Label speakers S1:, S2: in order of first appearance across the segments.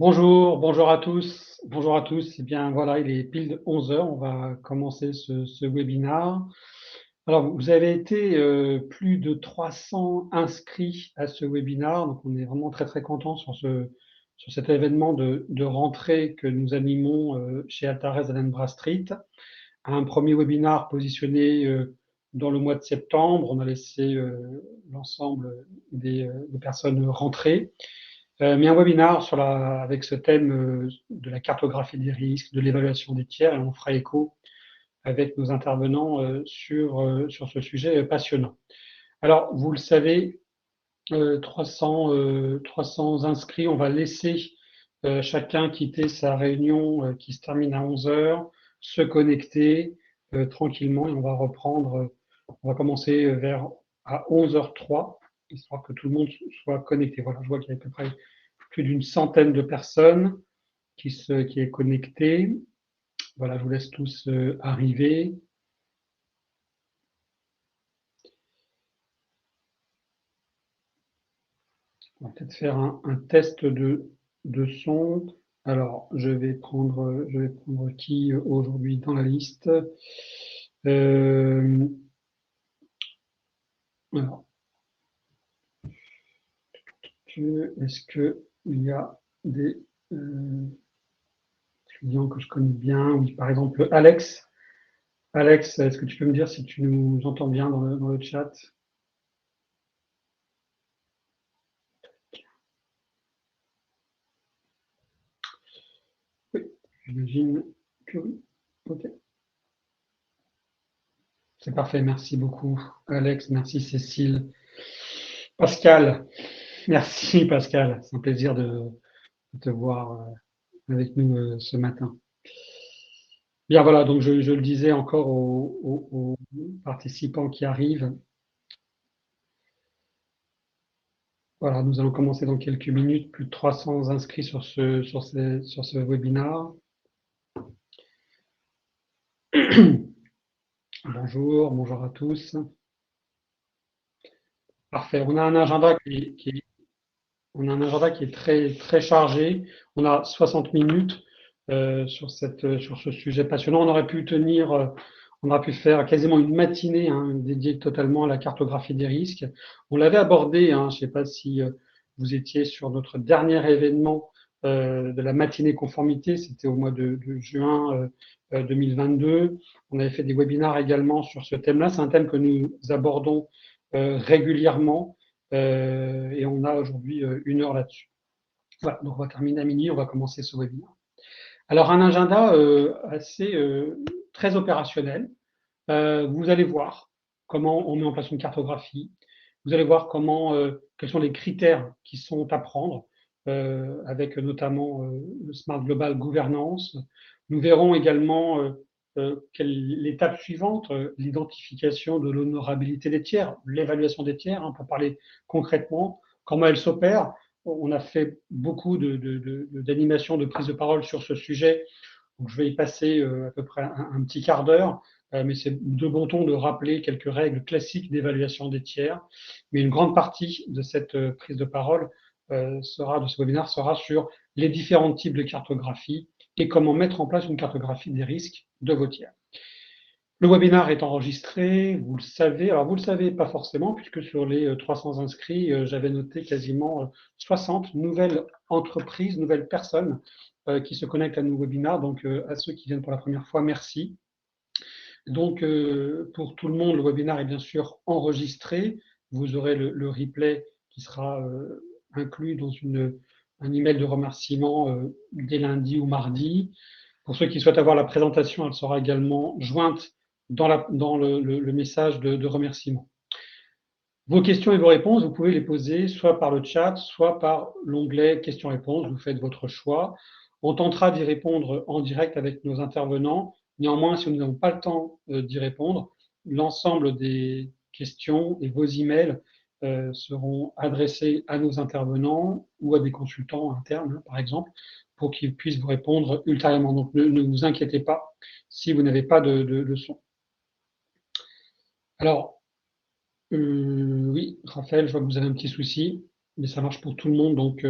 S1: Bonjour à tous. Bonjour à tous. Eh bien, voilà, il est pile 11 heures. On va commencer ce webinaire. Alors, vous avez été plus de 300 inscrits à ce webinaire. Donc, on est vraiment très, très content sur cet événement de rentrée que nous animons chez Altares Alhambra Street. Un premier webinaire positionné dans le mois de septembre. On a laissé l'ensemble des personnes rentrer. Mais un webinaire avec ce thème de la cartographie des risques, de l'évaluation des tiers, et on fera écho avec nos intervenants sur ce sujet passionnant. Alors, vous le savez, 300 inscrits, on va laisser chacun quitter sa réunion qui se termine à 11 heures, se connecter tranquillement et on va reprendre, on va commencer à 11h03, histoire que tout le monde soit connecté. Voilà, je vois qu'il y a à peu près plus d'une centaine de personnes qui est connectée. Voilà, je vous laisse tous arriver. On va peut-être faire un test de son. Alors, je vais prendre qui aujourd'hui dans la liste. Euh, alors, est-ce qu'il y a des clients que je connais bien? Oui, par exemple, Alex. Alex, est-ce que tu peux me dire si tu nous entends bien dans le chat? Oui, j'imagine que oui. Ok. C'est parfait, merci beaucoup Alex, merci Cécile. Pascal, merci Pascal, c'est un plaisir de te voir avec nous ce matin. Bien voilà, donc je le disais encore aux participants qui arrivent. Voilà, nous allons commencer dans quelques minutes, plus de 300 inscrits sur ce webinaire. Bonjour à tous. Parfait, on a un agenda qui est très, très chargé. On a 60 minutes sur ce sujet passionnant. On aurait pu faire quasiment une matinée dédiée totalement à la cartographie des risques. On l'avait abordé, je ne sais pas si vous étiez sur notre dernier événement de la matinée conformité, c'était au mois de juin 2022. On avait fait des webinaires également sur ce thème-là. C'est un thème que nous abordons régulièrement et on a aujourd'hui 1 heure là-dessus. Voilà, donc on va terminer à minuit, on va commencer ce webinaire. Alors un agenda assez très opérationnel. Vous allez voir comment on met en place une cartographie. Vous allez voir quels sont les critères qui sont à prendre, avec notamment le Smart Global Governance. Nous verrons également l'étape suivante, l'identification de l'honorabilité des tiers, l'évaluation des tiers, pour parler concrètement, comment elle s'opère. On a fait beaucoup d'animations, de prise de parole sur ce sujet, donc je vais y passer à peu près un petit quart d'heure, mais c'est de bon ton de rappeler quelques règles classiques d'évaluation des tiers. Mais une grande partie de cette prise de parole de ce webinaire sera sur les différents types de cartographie et comment mettre en place une cartographie des risques de vos tiers. Le webinaire est enregistré, vous le savez. Alors, vous le savez pas forcément, puisque sur les 300 inscrits, j'avais noté quasiment 60 nouvelles entreprises, nouvelles personnes qui se connectent à nos webinaires. Donc, à ceux qui viennent pour la première fois, merci. Donc, pour tout le monde, le webinaire est bien sûr enregistré. Vous aurez le replay qui sera inclus dans un email de remerciement dès lundi ou mardi. Pour ceux qui souhaitent avoir la présentation, elle sera également jointe dans le message de remerciement. Vos questions et vos réponses, vous pouvez les poser soit par le chat, soit par l'onglet questions-réponses. Vous faites votre choix. On tentera d'y répondre en direct avec nos intervenants. Néanmoins, si nous n'avons pas le temps d'y répondre, l'ensemble des questions et vos emails seront adressés à nos intervenants ou à des consultants internes, par exemple, pour qu'ils puissent vous répondre ultérieurement. Donc, ne vous inquiétez pas si vous n'avez pas de son. Alors, oui, Raphaël, je vois que vous avez un petit souci, mais ça marche pour tout le monde, donc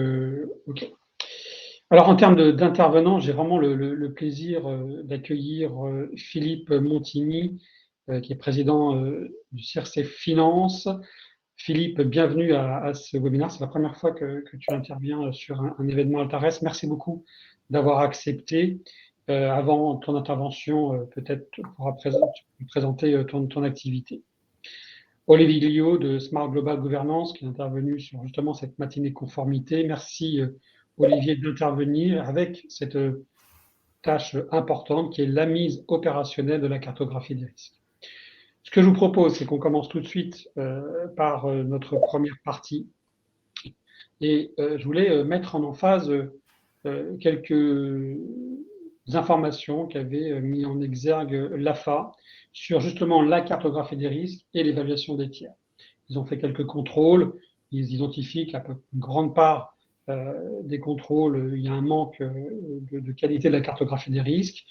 S1: OK. Alors, en termes d'intervenants, j'ai vraiment le plaisir d'accueillir Philippe Montigny, qui est président du CIRC Finance. Philippe, bienvenue à ce webinaire. C'est la première fois que tu interviens sur un événement Altares. Merci beaucoup d'avoir accepté. Avant ton intervention, peut-être tu pourras présenter ton activité. Olivier Glio de Smart Global Governance qui est intervenu sur justement cette matinée conformité. Merci Olivier d'intervenir avec cette tâche importante qui est la mise opérationnelle de la cartographie des risques. Ce que je vous propose, c'est qu'on commence tout de suite par notre première partie. Et je voulais mettre en emphase quelques informations qu'avait mis en exergue l'AFA sur justement la cartographie des risques et l'évaluation des tiers. Ils ont fait quelques contrôles, ils identifient qu'à une grande part des contrôles, il y a un manque de qualité de la cartographie des risques.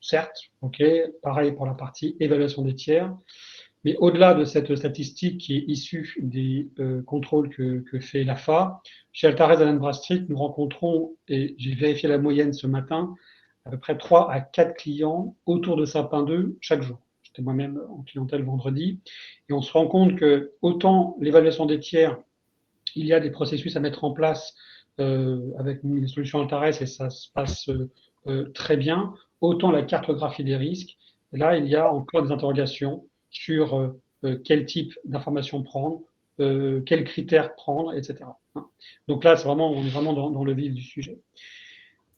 S1: Certes, ok, pareil pour la partie évaluation des tiers. Mais au-delà de cette statistique qui est issue des contrôles que fait l'AFA, chez Altares Allen Bradstreet, nous rencontrons, et j'ai vérifié la moyenne ce matin, à peu près 3 à 4 clients autour de Sapin 2 chaque jour. J'étais moi-même en clientèle vendredi. Et on se rend compte que autant l'évaluation des tiers, il y a des processus à mettre en place avec les solutions Altares et ça se passe très bien, autant la cartographie des risques, là, il y a encore des interrogations sur quel type d'informations prendre, quels critères prendre, etc. Donc là, on est vraiment dans le vif du sujet.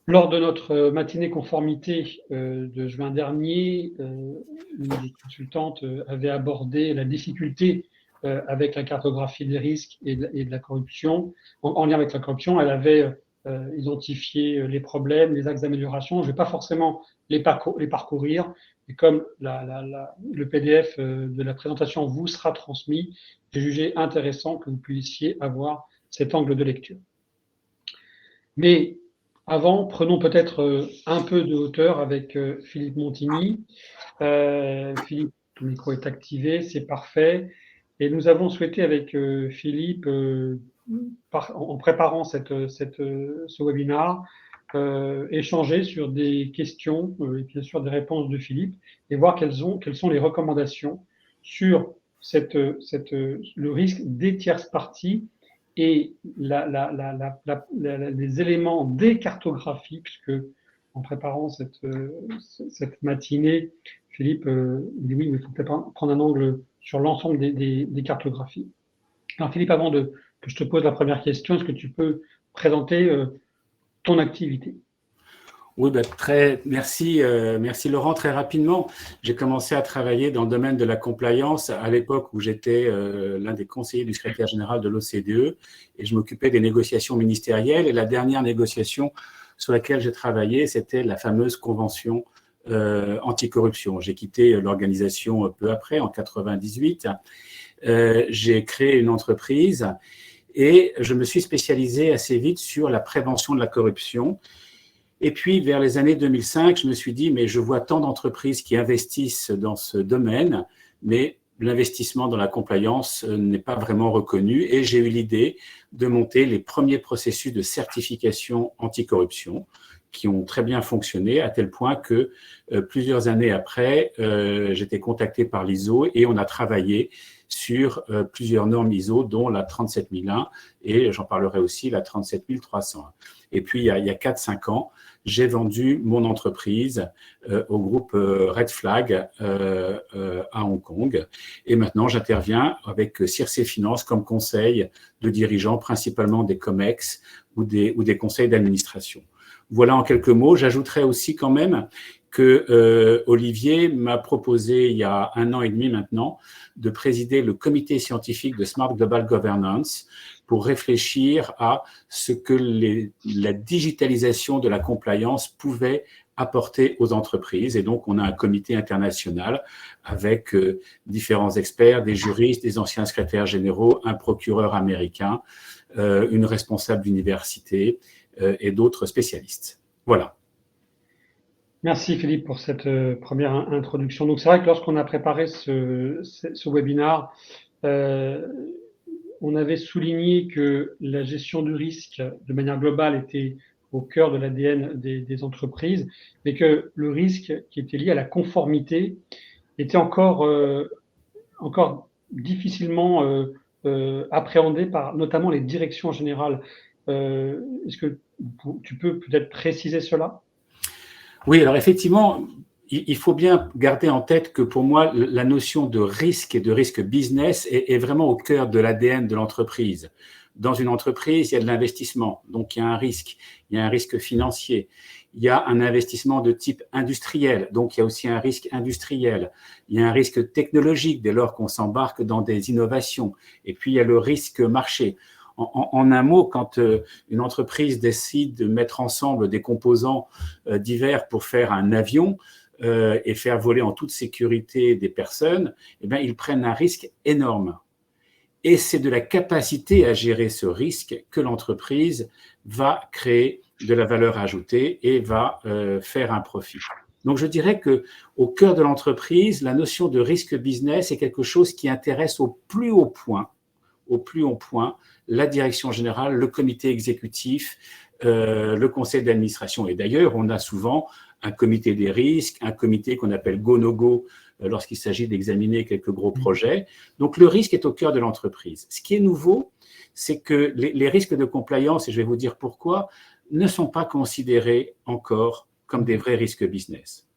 S1: Lors de notre matinée conformité de juin dernier, une des consultantes avait abordé la difficulté avec la cartographie des risques et de la corruption. En lien avec la corruption, elle avait identifié les problèmes, les axes d'amélioration. Je ne vais pas forcément les parcourir, et comme le PDF de la présentation vous sera transmis, j'ai jugé intéressant que vous puissiez avoir cet angle de lecture. Mais avant, prenons peut-être un peu de hauteur avec Philippe Montigny. Philippe, ton micro est activé, c'est parfait. Et nous avons souhaité avec Philippe, en préparant ce webinaire, échanger sur des questions et bien sûr des réponses de Philippe et voir quelles sont les recommandations sur le risque des tierces parties et les éléments des cartographies, puisque en préparant cette matinée, Philippe dit oui, mais il faut peut-être prendre un angle sur l'ensemble des cartographies. Alors Philippe, avant que je te pose la première question, est-ce que tu peux présenter ton activité?
S2: Oui, merci Laurent. Très rapidement, j'ai commencé à travailler dans le domaine de la compliance à l'époque où j'étais l'un des conseillers du secrétaire général de l'OCDE et je m'occupais des négociations ministérielles. Et la dernière négociation sur laquelle j'ai travaillé, c'était la fameuse convention anticorruption. J'ai quitté l'organisation peu après, en 98. J'ai créé une entreprise et je me suis spécialisé assez vite sur la prévention de la corruption. Et puis, vers les années 2005, je me suis dit, mais je vois tant d'entreprises qui investissent dans ce domaine, mais l'investissement dans la compliance n'est pas vraiment reconnu. Et j'ai eu l'idée de monter les premiers processus de certification anticorruption qui ont très bien fonctionné, à tel point que plusieurs années après, j'étais contacté par l'ISO et on a travaillé sur plusieurs normes ISO, dont la 37001 et j'en parlerai aussi, la 37301. Et puis, il y a 4-5 ans, j'ai vendu mon entreprise au groupe Red Flag à Hong Kong. Et maintenant, j'interviens avec CIRC Finance comme conseil de dirigeants, principalement des COMEX ou des conseils d'administration. Voilà en quelques mots. J'ajouterais aussi quand même que Olivier m'a proposé il y a 1 an et demi maintenant de présider le comité scientifique de Smart Global Governance pour réfléchir à ce que la digitalisation de la compliance pouvait apporter aux entreprises. Et donc, on a un comité international avec différents experts, des juristes, des anciens secrétaires généraux, un procureur américain, une responsable d'université et d'autres spécialistes. Voilà.
S1: Merci Philippe pour cette première introduction. Donc c'est vrai que lorsqu'on a préparé ce webinaire, on avait souligné que la gestion du risque de manière globale était au cœur de l'ADN des entreprises, mais que le risque qui était lié à la conformité était encore difficilement appréhendé par notamment les directions générales. Est-ce que tu peux peut-être préciser cela?
S2: Oui, alors effectivement, il faut bien garder en tête que pour moi, la notion de risque et de risque business est vraiment au cœur de l'ADN de l'entreprise. Dans une entreprise, il y a de l'investissement, donc il y a un risque. Il y a un risque financier. Il y a un investissement de type industriel, donc il y a aussi un risque industriel. Il y a un risque technologique dès lors qu'on s'embarque dans des innovations. Et puis, il y a le risque marché. En un mot, quand une entreprise décide de mettre ensemble des composants divers pour faire un avion et faire voler en toute sécurité des personnes, eh bien, ils prennent un risque énorme. Et c'est de la capacité à gérer ce risque que l'entreprise va créer de la valeur ajoutée et va faire un profit. Donc, je dirais qu'au cœur de l'entreprise, la notion de risque business est quelque chose qui intéresse au plus haut point la direction générale, le comité exécutif, le conseil d'administration. Et d'ailleurs, on a souvent un comité des risques, un comité qu'on appelle go-no-go lorsqu'il s'agit d'examiner quelques gros projets. Donc, le risque est au cœur de l'entreprise. Ce qui est nouveau, c'est que les risques de compliance, et je vais vous dire pourquoi, ne sont pas considérés encore comme des vrais risques business.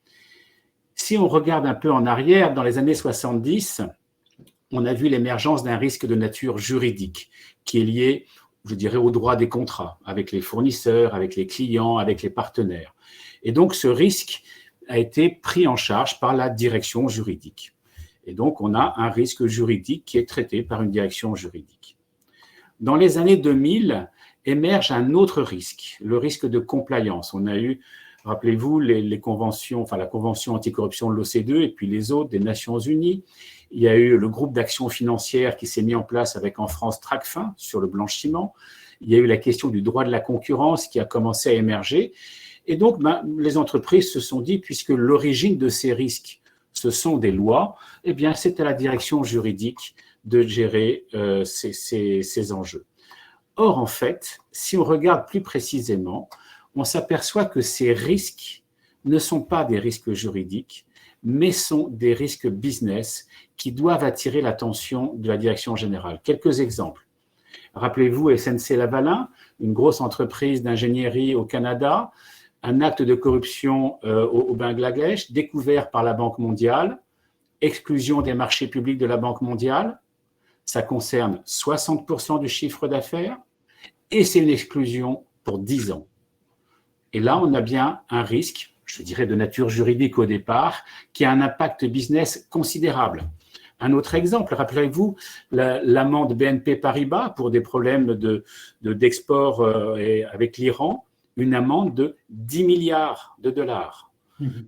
S2: Si on regarde un peu en arrière, dans les années 70, on a vu l'émergence d'un risque de nature juridique qui est lié, je dirais, au droit des contrats avec les fournisseurs, avec les clients, avec les partenaires. Et donc, ce risque a été pris en charge par la direction juridique. Et donc, on a un risque juridique qui est traité par une direction juridique. Dans les années 2000, émerge un autre risque, le risque de compliance. On a eu, rappelez-vous, les conventions, enfin la convention anticorruption de l'OCDE et puis les autres des Nations Unies. Il y a eu le groupe d'action financière qui s'est mis en place avec en France Tracfin sur le blanchiment. Il y a eu la question du droit de la concurrence qui a commencé à émerger. Et donc, les entreprises se sont dit, puisque l'origine de ces risques, ce sont des lois, eh bien, c'est à la direction juridique de gérer ces enjeux. Or, en fait, si on regarde plus précisément, on s'aperçoit que ces risques ne sont pas des risques juridiques, mais sont des risques business qui doivent attirer l'attention de la direction générale. Quelques exemples. Rappelez-vous SNC-Lavalin, une grosse entreprise d'ingénierie au Canada, un acte de corruption au Bangladesh, découvert par la Banque mondiale, exclusion des marchés publics de la Banque mondiale, ça concerne 60% du chiffre d'affaires et c'est une exclusion pour 10 ans. Et là, on a bien un risque, je dirais de nature juridique au départ, qui a un impact business considérable. Un autre exemple, rappelez-vous l'amende BNP Paribas pour des problèmes d'export avec l'Iran, une amende de 10 milliards de dollars.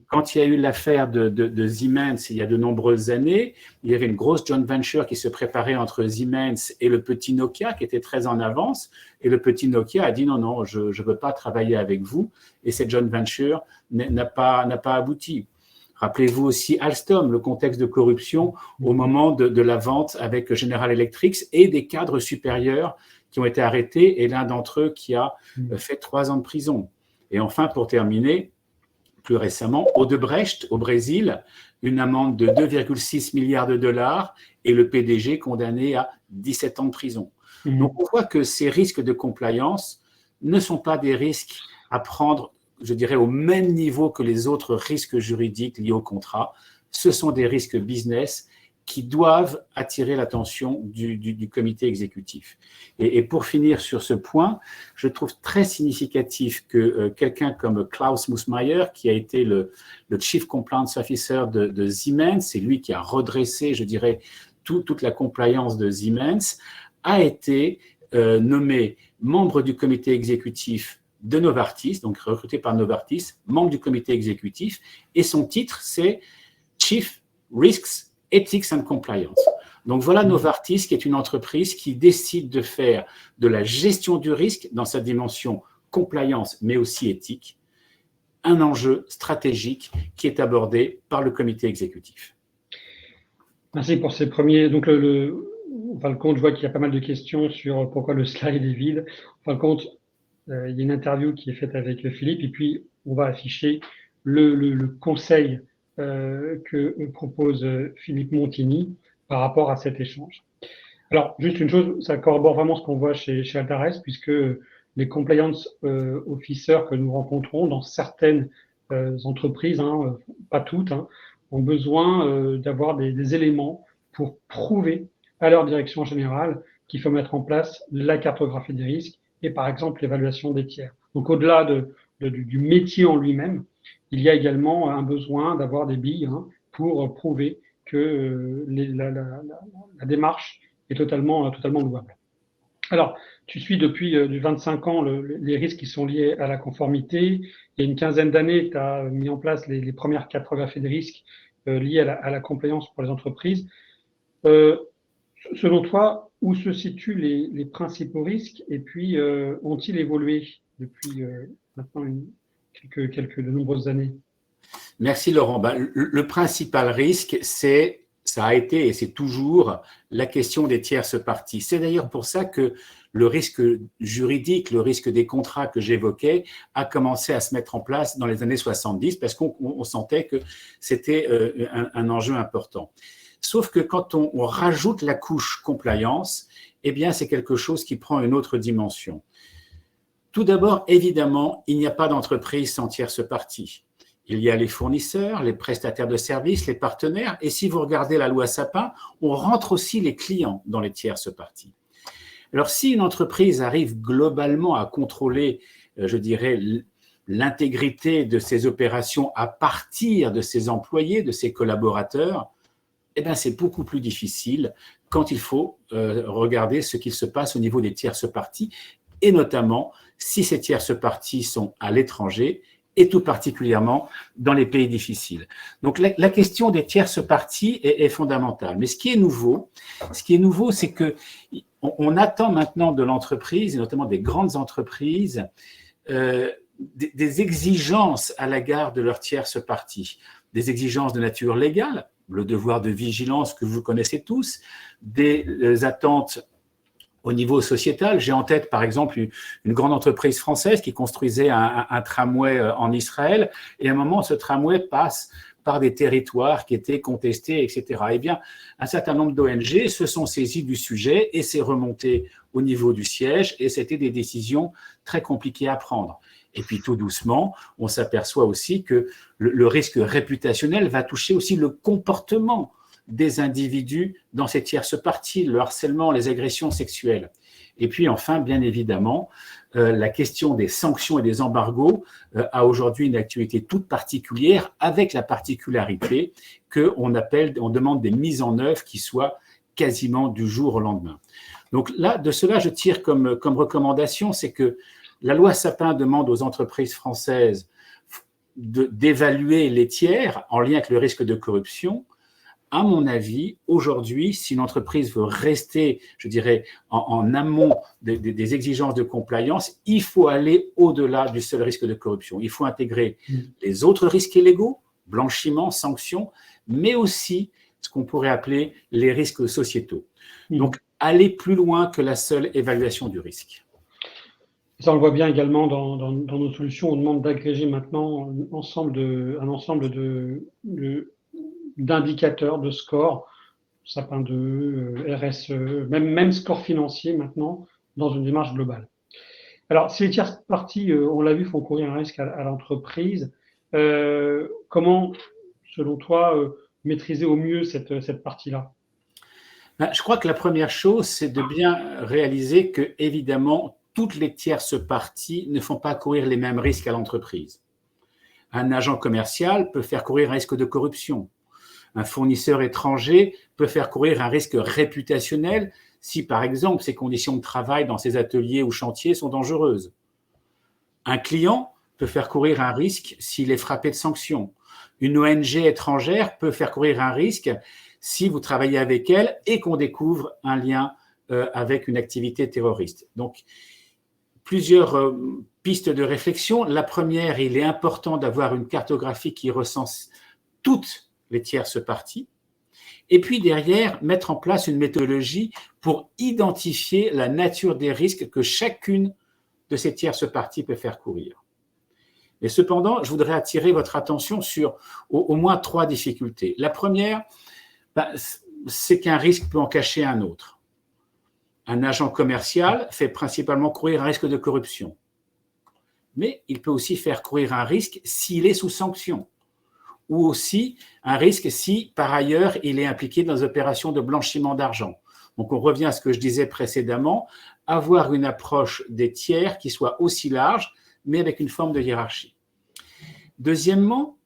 S2: Quand il y a eu l'affaire de Siemens il y a de nombreuses années, il y avait une grosse joint venture qui se préparait entre Siemens et le petit Nokia qui était très en avance. Et le petit Nokia a dit non, je ne veux pas travailler avec vous. Et cette joint venture n'a pas abouti. Rappelez-vous aussi Alstom, le contexte de corruption au moment de la vente avec General Electric et des cadres supérieurs qui ont été arrêtés et l'un d'entre eux qui a fait 3 ans de prison. Et enfin, pour terminer, plus récemment, Odebrecht, au Brésil, une amende de 2,6 milliards de dollars et le PDG condamné à 17 ans de prison. Donc, on voit que ces risques de compliance ne sont pas des risques à prendre, je dirais, au même niveau que les autres risques juridiques liés au contrat. Ce sont des risques business qui doivent attirer l'attention du comité exécutif. Et pour finir sur ce point, je trouve très significatif que quelqu'un comme Klaus Mussmayer, qui a été le Chief Compliance Officer de Siemens, c'est lui qui a redressé, je dirais, toute la compliance de Siemens, a été nommé membre du comité exécutif de Novartis, donc recruté par Novartis, membre du comité exécutif, et son titre, c'est Chief Risks Ethics and Compliance. Donc voilà Novartis, qui est une entreprise qui décide de faire de la gestion du risque dans sa dimension compliance, mais aussi éthique, un enjeu stratégique qui est abordé par le comité exécutif.
S1: Merci pour ces premiers. Donc, en fin de compte, je vois qu'il y a pas mal de questions sur pourquoi le slide est vide. En fin de compte, il y a une interview qui est faite avec Philippe, et puis on va afficher le conseil que propose Philippe Montigny par rapport à cet échange. Alors, juste une chose, ça corrobore vraiment ce qu'on voit chez Altares, puisque les compliance officers que nous rencontrons dans certaines entreprises, hein, pas toutes, hein, ont besoin d'avoir des éléments pour prouver à leur direction générale qu'il faut mettre en place la cartographie des risques et par exemple l'évaluation des tiers. Donc au-delà du métier en lui-même, il y a également un besoin d'avoir des billes hein, pour prouver que la démarche est totalement louable. Alors, tu suis depuis du 25 ans les risques qui sont liés à la conformité. Il y a une quinzaine d'années, tu as mis en place les premières cartographies de risques liées à la compliance pour les entreprises. Selon toi, où se situent les principaux risques et puis ont-ils évolué depuis maintenant de nombreuses années?
S2: Merci Laurent. Le principal risque, ça a été et c'est toujours la question des tierces parties. C'est d'ailleurs pour ça que le risque juridique, le risque des contrats que j'évoquais, a commencé à se mettre en place dans les années 70 parce qu'on sentait que c'était un enjeu important. Sauf que quand on rajoute la couche compliance, eh bien c'est quelque chose qui prend une autre dimension. Tout d'abord, évidemment, il n'y a pas d'entreprise sans tierces parties. Il y a les fournisseurs, les prestataires de services, les partenaires. Et si vous regardez la loi Sapin, on rentre aussi les clients dans les tierces parties. Alors, si une entreprise arrive globalement à contrôler, je dirais, l'intégrité de ses opérations à partir de ses employés, de ses collaborateurs, eh bien, c'est beaucoup plus difficile quand il faut regarder ce qu'il se passe au niveau des tierces parties, et notamment si ces tierces parties sont à l'étranger, et tout particulièrement dans les pays difficiles. Donc, la question des tierces parties est fondamentale. Mais ce qui est nouveau, c'est que on attend maintenant de l'entreprise, et notamment des grandes entreprises, des exigences à l'égard de leurs tierces parties, des exigences de nature légale, le devoir de vigilance que vous connaissez tous, des attentes au niveau sociétal. J'ai en tête, par exemple, une grande entreprise française qui construisait un tramway en Israël, et à un moment, ce tramway passe par des territoires qui étaient contestés, etc. Eh bien, un certain nombre d'ONG se sont saisies du sujet et c'est remonté au niveau du siège, et c'était des décisions très compliquées à prendre. Et puis, tout doucement, on s'aperçoit aussi que le risque réputationnel va toucher aussi le comportement des individus dans ces tierces parties, le harcèlement, les agressions sexuelles. Et puis enfin, bien évidemment, la question des sanctions et des embargos a aujourd'hui une actualité toute particulière, avec la particularité qu'on demande des mises en œuvre qui soient quasiment du jour au lendemain. Donc là, de cela, je tire comme recommandation, c'est que la loi Sapin demande aux entreprises françaises d'évaluer les tiers en lien avec le risque de corruption. À mon avis, aujourd'hui, si une entreprise veut rester, je dirais, en amont des exigences de compliance, il faut aller au-delà du seul risque de corruption. Il faut intégrer les autres risques illégaux, blanchiment, sanctions, mais aussi ce qu'on pourrait appeler les risques sociétaux. Donc, aller plus loin que la seule évaluation du risque.
S1: Ça, on le voit bien également dans nos solutions. On demande d'agréger maintenant un ensemble d'indicateurs, de scores, Sapin 2, RSE, même score financier maintenant, dans une démarche globale. Alors, si les tierces parties, on l'a vu, font courir un risque à l'entreprise, comment, selon toi, maîtriser au mieux cette partie-là?
S2: Je crois que la première chose, c'est de bien réaliser que, évidemment, toutes les tierces parties ne font pas courir les mêmes risques à l'entreprise. Un agent commercial peut faire courir un risque de corruption. Un fournisseur étranger peut faire courir un risque réputationnel si, par exemple, ses conditions de travail dans ses ateliers ou chantiers sont dangereuses. Un client peut faire courir un risque s'il est frappé de sanctions. Une ONG étrangère peut faire courir un risque si vous travaillez avec elle et qu'on découvre un lien avec une activité terroriste. Donc, plusieurs pistes de réflexion. La première, il est important d'avoir une cartographie qui recense toutes les tierces parties, et puis derrière, mettre en place une méthodologie pour identifier la nature des risques que chacune que ces tierces parties peuvent faire courir. Mais cependant, je voudrais attirer votre attention sur au moins 3 difficultés. La première, c'est qu'un risque peut en cacher un autre. Un agent commercial fait principalement courir un risque de corruption. Mais il peut aussi faire courir un risque s'il est sous sanction, ou aussi un risque si, par ailleurs, il est impliqué dans des opérations de blanchiment d'argent. Donc, on revient à ce que je disais précédemment, avoir une approche des tiers qui soit aussi large, mais avec une forme de hiérarchie. Deuxièmement,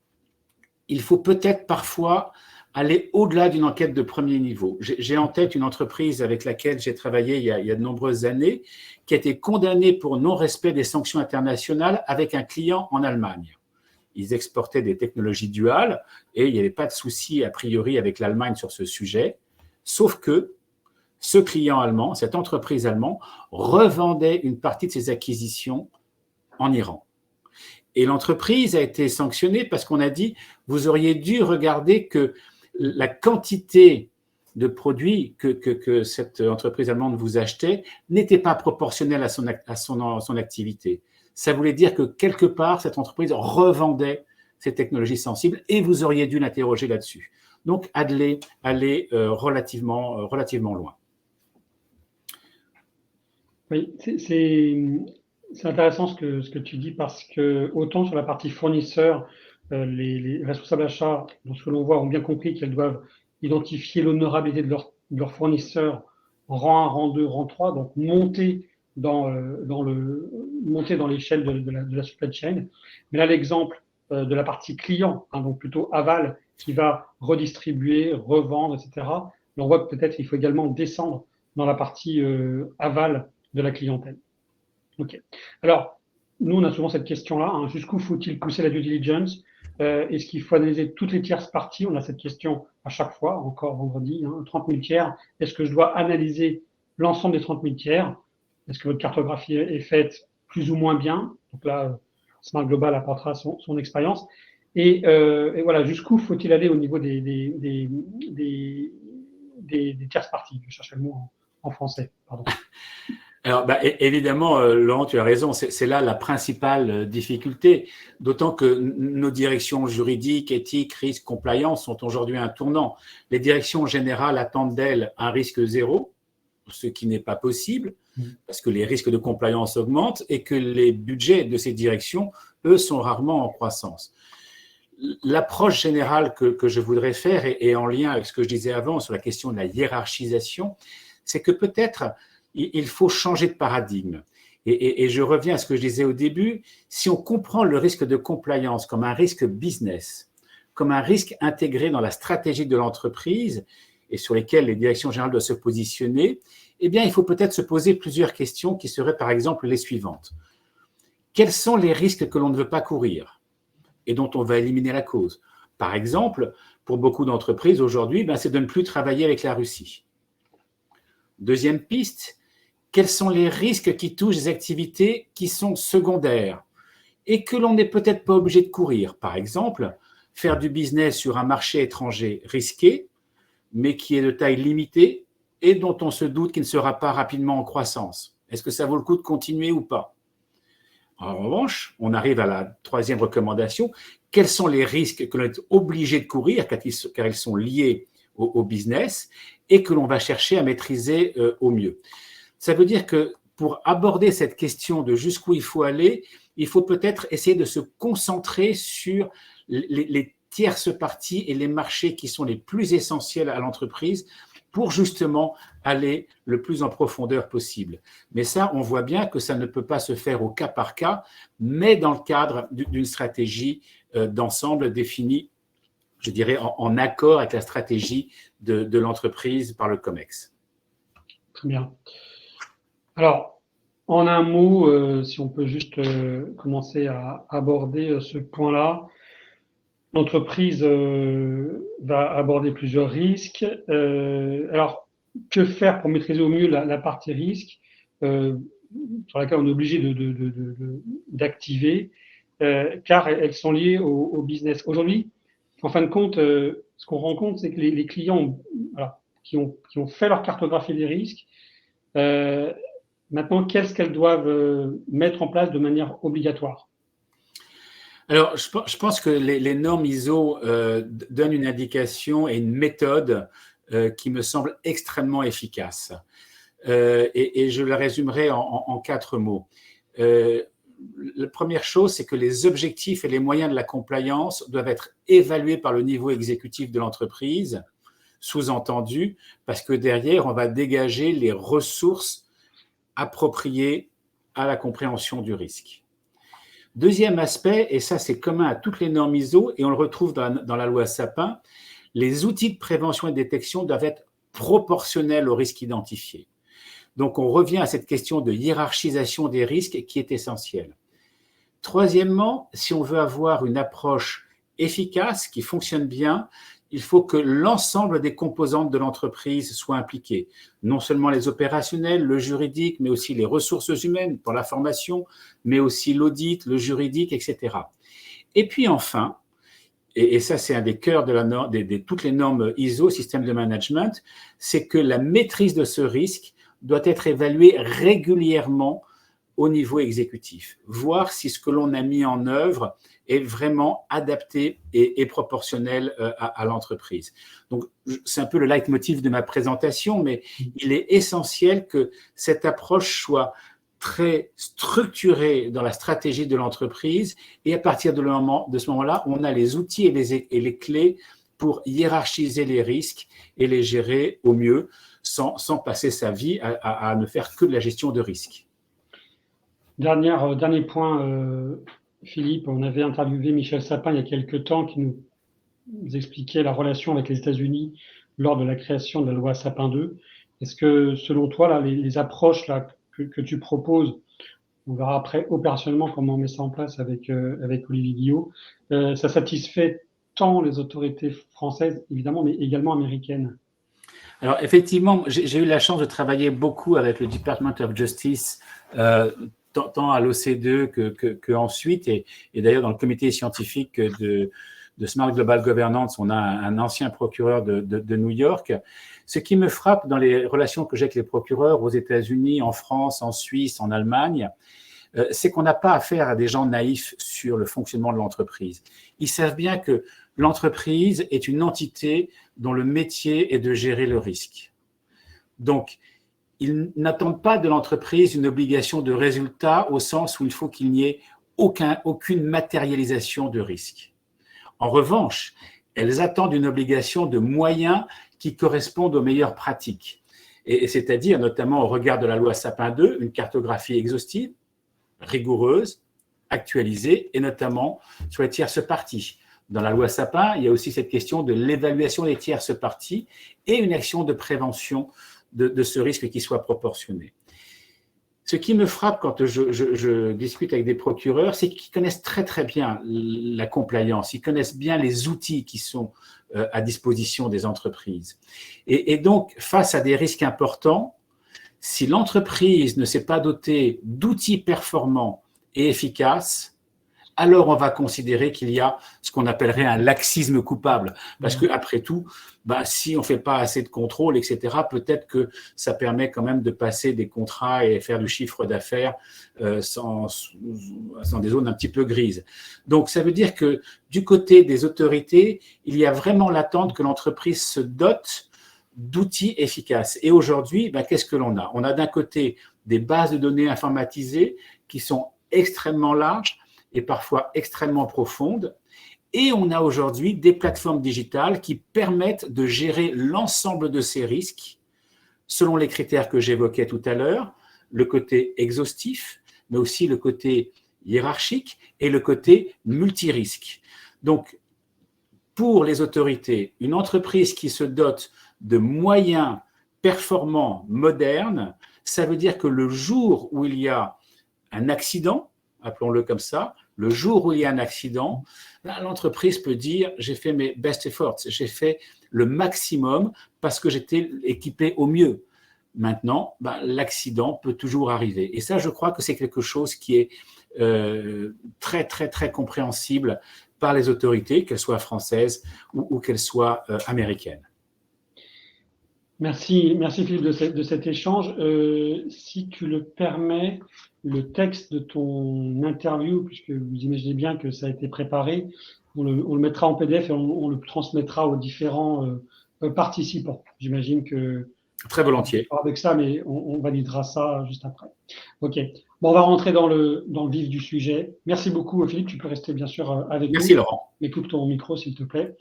S2: il faut peut-être parfois aller au-delà d'une enquête de premier niveau. J'ai en tête une entreprise avec laquelle j'ai travaillé il y a de nombreuses années, qui a été condamnée pour non-respect des sanctions internationales avec un client en Allemagne. Ils exportaient des technologies duales et il n'y avait pas de souci a priori avec l'Allemagne sur ce sujet, sauf que ce client allemand, cette entreprise allemande, revendait une partie de ses acquisitions en Iran. Et l'entreprise a été sanctionnée parce qu'on a dit, vous auriez dû regarder que la quantité de produits que cette entreprise allemande vous achetait n'était pas proportionnelle à son activité. Ça voulait dire que quelque part, cette entreprise revendait ces technologies sensibles et vous auriez dû l'interroger là-dessus. Donc, aller relativement loin.
S1: Oui, c'est intéressant ce que tu dis parce que autant sur la partie fournisseur, les responsables achats, dans ce que l'on voit, ont bien compris qu'elles doivent identifier l'honorabilité de leur fournisseur en rang 1, rang 2, rang 3, donc monter dans l'échelle de la supply chain. Mais là, l'exemple de la partie client, hein, donc plutôt aval, qui va redistribuer, revendre, etc. Là, on voit que peut-être il faut également descendre dans la partie aval de la clientèle. Ok. Alors, nous, on a souvent cette question-là, hein, jusqu'où faut-il pousser la due diligence? Est-ce qu'il faut analyser toutes les tierces parties? On a cette question à chaque fois, encore vendredi, hein, 30 000 tiers. Est-ce que je dois analyser l'ensemble des 30 000 tiers? Est-ce que votre cartographie est faite plus ou moins bien? Donc là, Smart Global apportera son expérience. Et voilà, jusqu'où faut-il aller au niveau des tierces parties? Je cherchais le mot en français, pardon.
S2: Alors, évidemment, Laurent, tu as raison, c'est là la principale difficulté, d'autant que nos directions juridiques, éthiques, risques, compliance sont aujourd'hui à un tournant. Les directions générales attendent d'elles un risque zéro, ce qui n'est pas possible, parce que les risques de compliance augmentent et que les budgets de ces directions, eux, sont rarement en croissance. L'approche générale que je voudrais faire, et en lien avec ce que je disais avant sur la question de la hiérarchisation, c'est que peut-être il faut changer de paradigme. Et je reviens à ce que je disais au début, si on comprend le risque de compliance comme un risque business, comme un risque intégré dans la stratégie de l'entreprise et sur lesquels les directions générales doivent se positionner, eh bien, il faut peut-être se poser plusieurs questions qui seraient par exemple les suivantes. Quels sont les risques que l'on ne veut pas courir et dont on va éliminer la cause? Par exemple, pour beaucoup d'entreprises aujourd'hui, c'est de ne plus travailler avec la Russie. Deuxième piste, quels sont les risques qui touchent des activités qui sont secondaires et que l'on n'est peut-être pas obligé de courir? Par exemple, faire du business sur un marché étranger risqué, mais qui est de taille limitée et dont on se doute qu'il ne sera pas rapidement en croissance. Est-ce que ça vaut le coup de continuer ou pas? En revanche, on arrive à la troisième recommandation. Quels sont les risques que l'on est obligé de courir car ils sont liés au business et que l'on va chercher à maîtriser au mieux? Ça veut dire que pour aborder cette question de jusqu'où il faut aller, il faut peut-être essayer de se concentrer sur les tierces parties et les marchés qui sont les plus essentiels à l'entreprise pour justement aller le plus en profondeur possible. Mais ça, on voit bien que ça ne peut pas se faire au cas par cas, mais dans le cadre d'une stratégie d'ensemble définie, je dirais, en accord avec la stratégie de l'entreprise par le COMEX.
S1: Très bien. Alors, en un mot, si on peut juste commencer à aborder ce point-là, l'entreprise va aborder plusieurs risques. Alors, que faire pour maîtriser au mieux la partie risque sur laquelle on est obligé d'activer, car elles sont liées au business. Aujourd'hui, en fin de compte, ce qu'on rencontre, c'est que les clients qui ont fait leur cartographie des risques Maintenant, qu'est-ce qu'elles doivent mettre en place de manière obligatoire?
S2: Alors, je pense que les normes ISO donnent une indication et une méthode qui me semble extrêmement efficace. Et je la résumerai en 4 mots. La première chose, c'est que les objectifs et les moyens de la compliance doivent être évalués par le niveau exécutif de l'entreprise, sous-entendu, parce que derrière, on va dégager les ressources appropriées à la compréhension du risque. Deuxième aspect, et ça c'est commun à toutes les normes ISO, et on le retrouve dans la loi Sapin, les outils de prévention et de détection doivent être proportionnels au risque identifié. Donc on revient à cette question de hiérarchisation des risques qui est essentielle. Troisièmement, si on veut avoir une approche efficace, qui fonctionne bien, il faut que l'ensemble des composantes de l'entreprise soient impliquées. Non seulement les opérationnels, le juridique, mais aussi les ressources humaines pour la formation, mais aussi l'audit, le juridique, etc. Et puis enfin, et ça c'est un des cœurs de toutes les normes ISO, système de management, c'est que la maîtrise de ce risque doit être évaluée régulièrement au niveau exécutif, voir si ce que l'on a mis en œuvre est vraiment adapté et proportionnel à l'entreprise. Donc, c'est un peu le leitmotiv de ma présentation, mais il est essentiel que cette approche soit très structurée dans la stratégie de l'entreprise et à partir de ce moment-là, on a les outils et les clés pour hiérarchiser les risques et les gérer au mieux sans passer sa vie à ne faire que de la gestion de risques.
S1: Dernier point, Philippe, on avait interviewé Michel Sapin il y a quelques temps qui nous expliquait la relation avec les États-Unis lors de la création de la loi Sapin 2. Est-ce que, selon toi, là, les approches là, que tu proposes, on verra après opérationnellement comment on met ça en place avec Olivier Guillot, ça satisfait tant les autorités françaises, évidemment, mais également américaines?
S2: Alors, effectivement, j'ai eu la chance de travailler beaucoup avec le Department of Justice, tant à l'OCDE qu'ensuite, et d'ailleurs dans le comité scientifique de Smart Global Governance, on a un ancien procureur de New York. Ce qui me frappe dans les relations que j'ai avec les procureurs aux États-Unis, en France, en Suisse, en Allemagne, c'est qu'on n'a pas affaire à des gens naïfs sur le fonctionnement de l'entreprise. Ils savent bien que l'entreprise est une entité dont le métier est de gérer le risque. Donc, ils n'attendent pas de l'entreprise une obligation de résultat au sens où il faut qu'il n'y ait aucune matérialisation de risque. En revanche, elles attendent une obligation de moyens qui correspondent aux meilleures pratiques. Et c'est-à-dire, notamment au regard de la loi Sapin 2, une cartographie exhaustive, rigoureuse, actualisée, et notamment sur les tierces parties. Dans la loi Sapin, il y a aussi cette question de l'évaluation des tierces parties et une action de prévention de ce risque qui soit proportionné. Ce qui me frappe quand je discute avec des procureurs, c'est qu'ils connaissent très très bien la compliance, ils connaissent bien les outils qui sont à disposition des entreprises. Et donc, face à des risques importants, si l'entreprise ne s'est pas dotée d'outils performants et efficaces, alors on va considérer qu'il y a ce qu'on appellerait un laxisme coupable. Parce qu'après tout, si on ne fait pas assez de contrôle, etc., peut-être que ça permet quand même de passer des contrats et faire du chiffre d'affaires sans des zones un petit peu grises. Donc, ça veut dire que du côté des autorités, il y a vraiment l'attente que l'entreprise se dote d'outils efficaces. Et aujourd'hui, qu'est-ce que l'on a? On a d'un côté des bases de données informatisées qui sont extrêmement larges et parfois extrêmement profondes. Et on a aujourd'hui des plateformes digitales qui permettent de gérer l'ensemble de ces risques selon les critères que j'évoquais tout à l'heure, le côté exhaustif, mais aussi le côté hiérarchique et le côté multirisque. Donc, pour les autorités, une entreprise qui se dote de moyens performants, modernes, ça veut dire que le jour où il y a un accident, appelons-le comme ça, le jour où il y a un accident, l'entreprise peut dire « j'ai fait mes best efforts, j'ai fait le maximum parce que j'étais équipé au mieux ». Maintenant, l'accident peut toujours arriver. Et ça, je crois que c'est quelque chose qui est très, très, très compréhensible par les autorités, qu'elles soient françaises ou qu'elles soient américaines.
S1: Merci Philippe de cet échange. Si tu le permets, le texte de ton interview, puisque vous imaginez bien que ça a été préparé, on le mettra en PDF et on le transmettra aux différents participants. J'imagine que
S2: Très
S1: tu seras
S2: volontiers.
S1: d'accord avec ça, mais on validera ça juste après. OK. Bon, on va rentrer dans le vif du sujet. Merci beaucoup Philippe, tu peux rester bien sûr avec
S2: Merci
S1: nous.
S2: Laurent.
S1: Mais coupe ton micro s'il te plaît.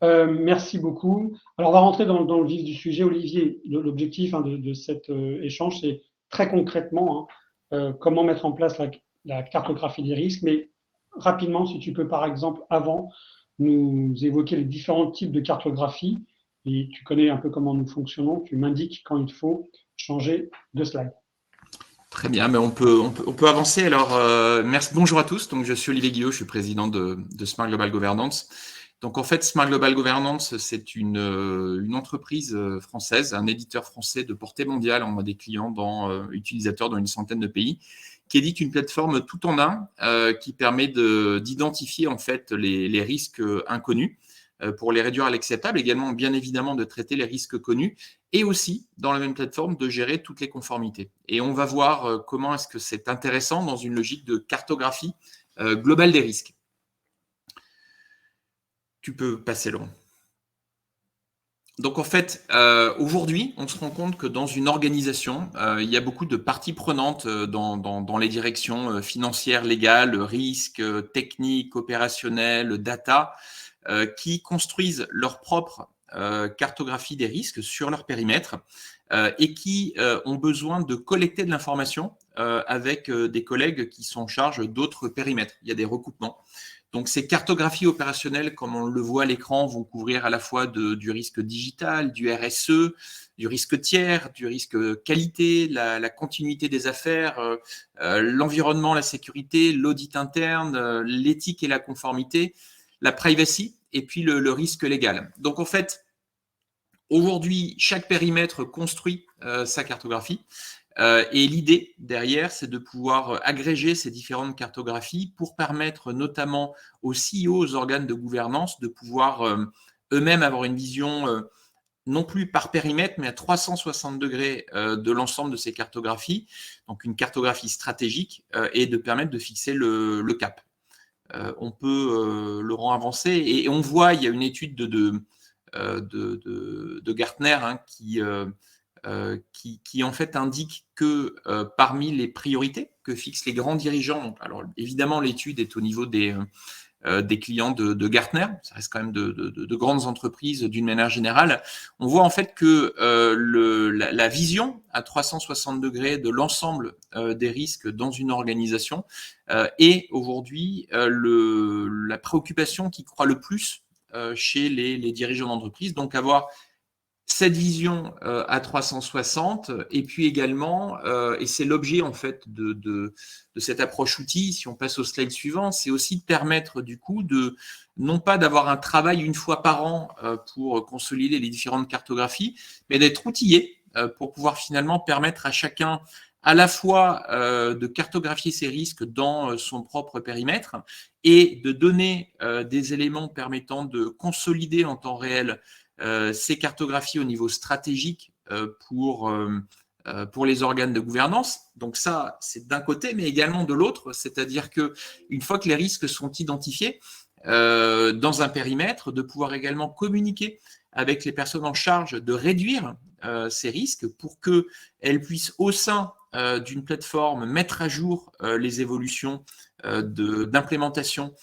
S1: Merci beaucoup. Alors, on va rentrer dans le vif du sujet. Olivier, l'objectif de cet échange, c'est très concrètement comment mettre en place la cartographie des risques. Mais rapidement, si tu peux, par exemple, avant, nous évoquer les différents types de cartographie. Et tu connais un peu comment nous fonctionnons. Tu m'indiques quand il faut changer de slide.
S3: Très bien, mais on peut avancer. Alors, merci. Bonjour à tous. Donc, je suis Olivier Guillot, je suis président de Smart Global Governance. Donc, en fait, Smart Global Governance, c'est une entreprise française, un éditeur français de portée mondiale. On a des clients utilisateurs dans une centaine de pays, qui édite une plateforme tout en un qui permet d'identifier en fait les risques inconnus pour les réduire à l'acceptable, également bien évidemment de traiter les risques connus et aussi dans la même plateforme de gérer toutes les conformités. Et on va voir comment est-ce que c'est intéressant dans une logique de cartographie globale des risques. Tu peux passer, Laurent. Donc en fait, aujourd'hui, on se rend compte que dans une organisation, il y a beaucoup de parties prenantes dans les directions financières, légales, risques, techniques, opérationnelles, data, qui construisent leur propre cartographie des risques sur leur périmètre et qui ont besoin de collecter de l'information avec des collègues qui sont en charge d'autres périmètres. Il y a des recoupements. Donc, ces cartographies opérationnelles, comme on le voit à l'écran, vont couvrir à la fois du risque digital, du RSE, du risque tiers, du risque qualité, la continuité des affaires, l'environnement, la sécurité, l'audit interne, l'éthique et la conformité, la privacy et puis le risque légal. Donc, en fait, aujourd'hui, chaque périmètre construit sa cartographie. Et l'idée derrière, c'est de pouvoir agréger ces différentes cartographies pour permettre notamment aux CEO, aux organes de gouvernance, de pouvoir eux-mêmes avoir une vision non plus par périmètre, mais à 360 degrés de l'ensemble de ces cartographies, donc une cartographie stratégique, et de permettre de fixer le cap. On peut, Laurent, avancer, et on voit, il y a une étude de Gartner qui en fait indique que parmi les priorités que fixent les grands dirigeants, donc, alors évidemment l'étude est au niveau des clients de Gartner, ça reste quand même de grandes entreprises d'une manière générale, on voit en fait que la vision à 360 degrés de l'ensemble des risques dans une organisation est aujourd'hui la préoccupation qui croît le plus chez les dirigeants d'entreprise. Donc avoir cette vision à 360 et puis également, et c'est l'objet en fait de cette approche outil, si on passe au slide suivant, c'est aussi de permettre du coup non pas d'avoir un travail une fois par an pour consolider les différentes cartographies, mais d'être outillé pour pouvoir finalement permettre à chacun à la fois de cartographier ses risques dans son propre périmètre et de donner des éléments permettant de consolider en temps réel ces cartographies au niveau stratégique pour les organes de gouvernance. Donc ça, c'est d'un côté, mais également de l'autre, c'est-à-dire qu'une fois que les risques sont identifiés dans un périmètre, de pouvoir également communiquer avec les personnes en charge de réduire ces risques pour qu'elles puissent au sein d'une plateforme mettre à jour les évolutions d'implémentation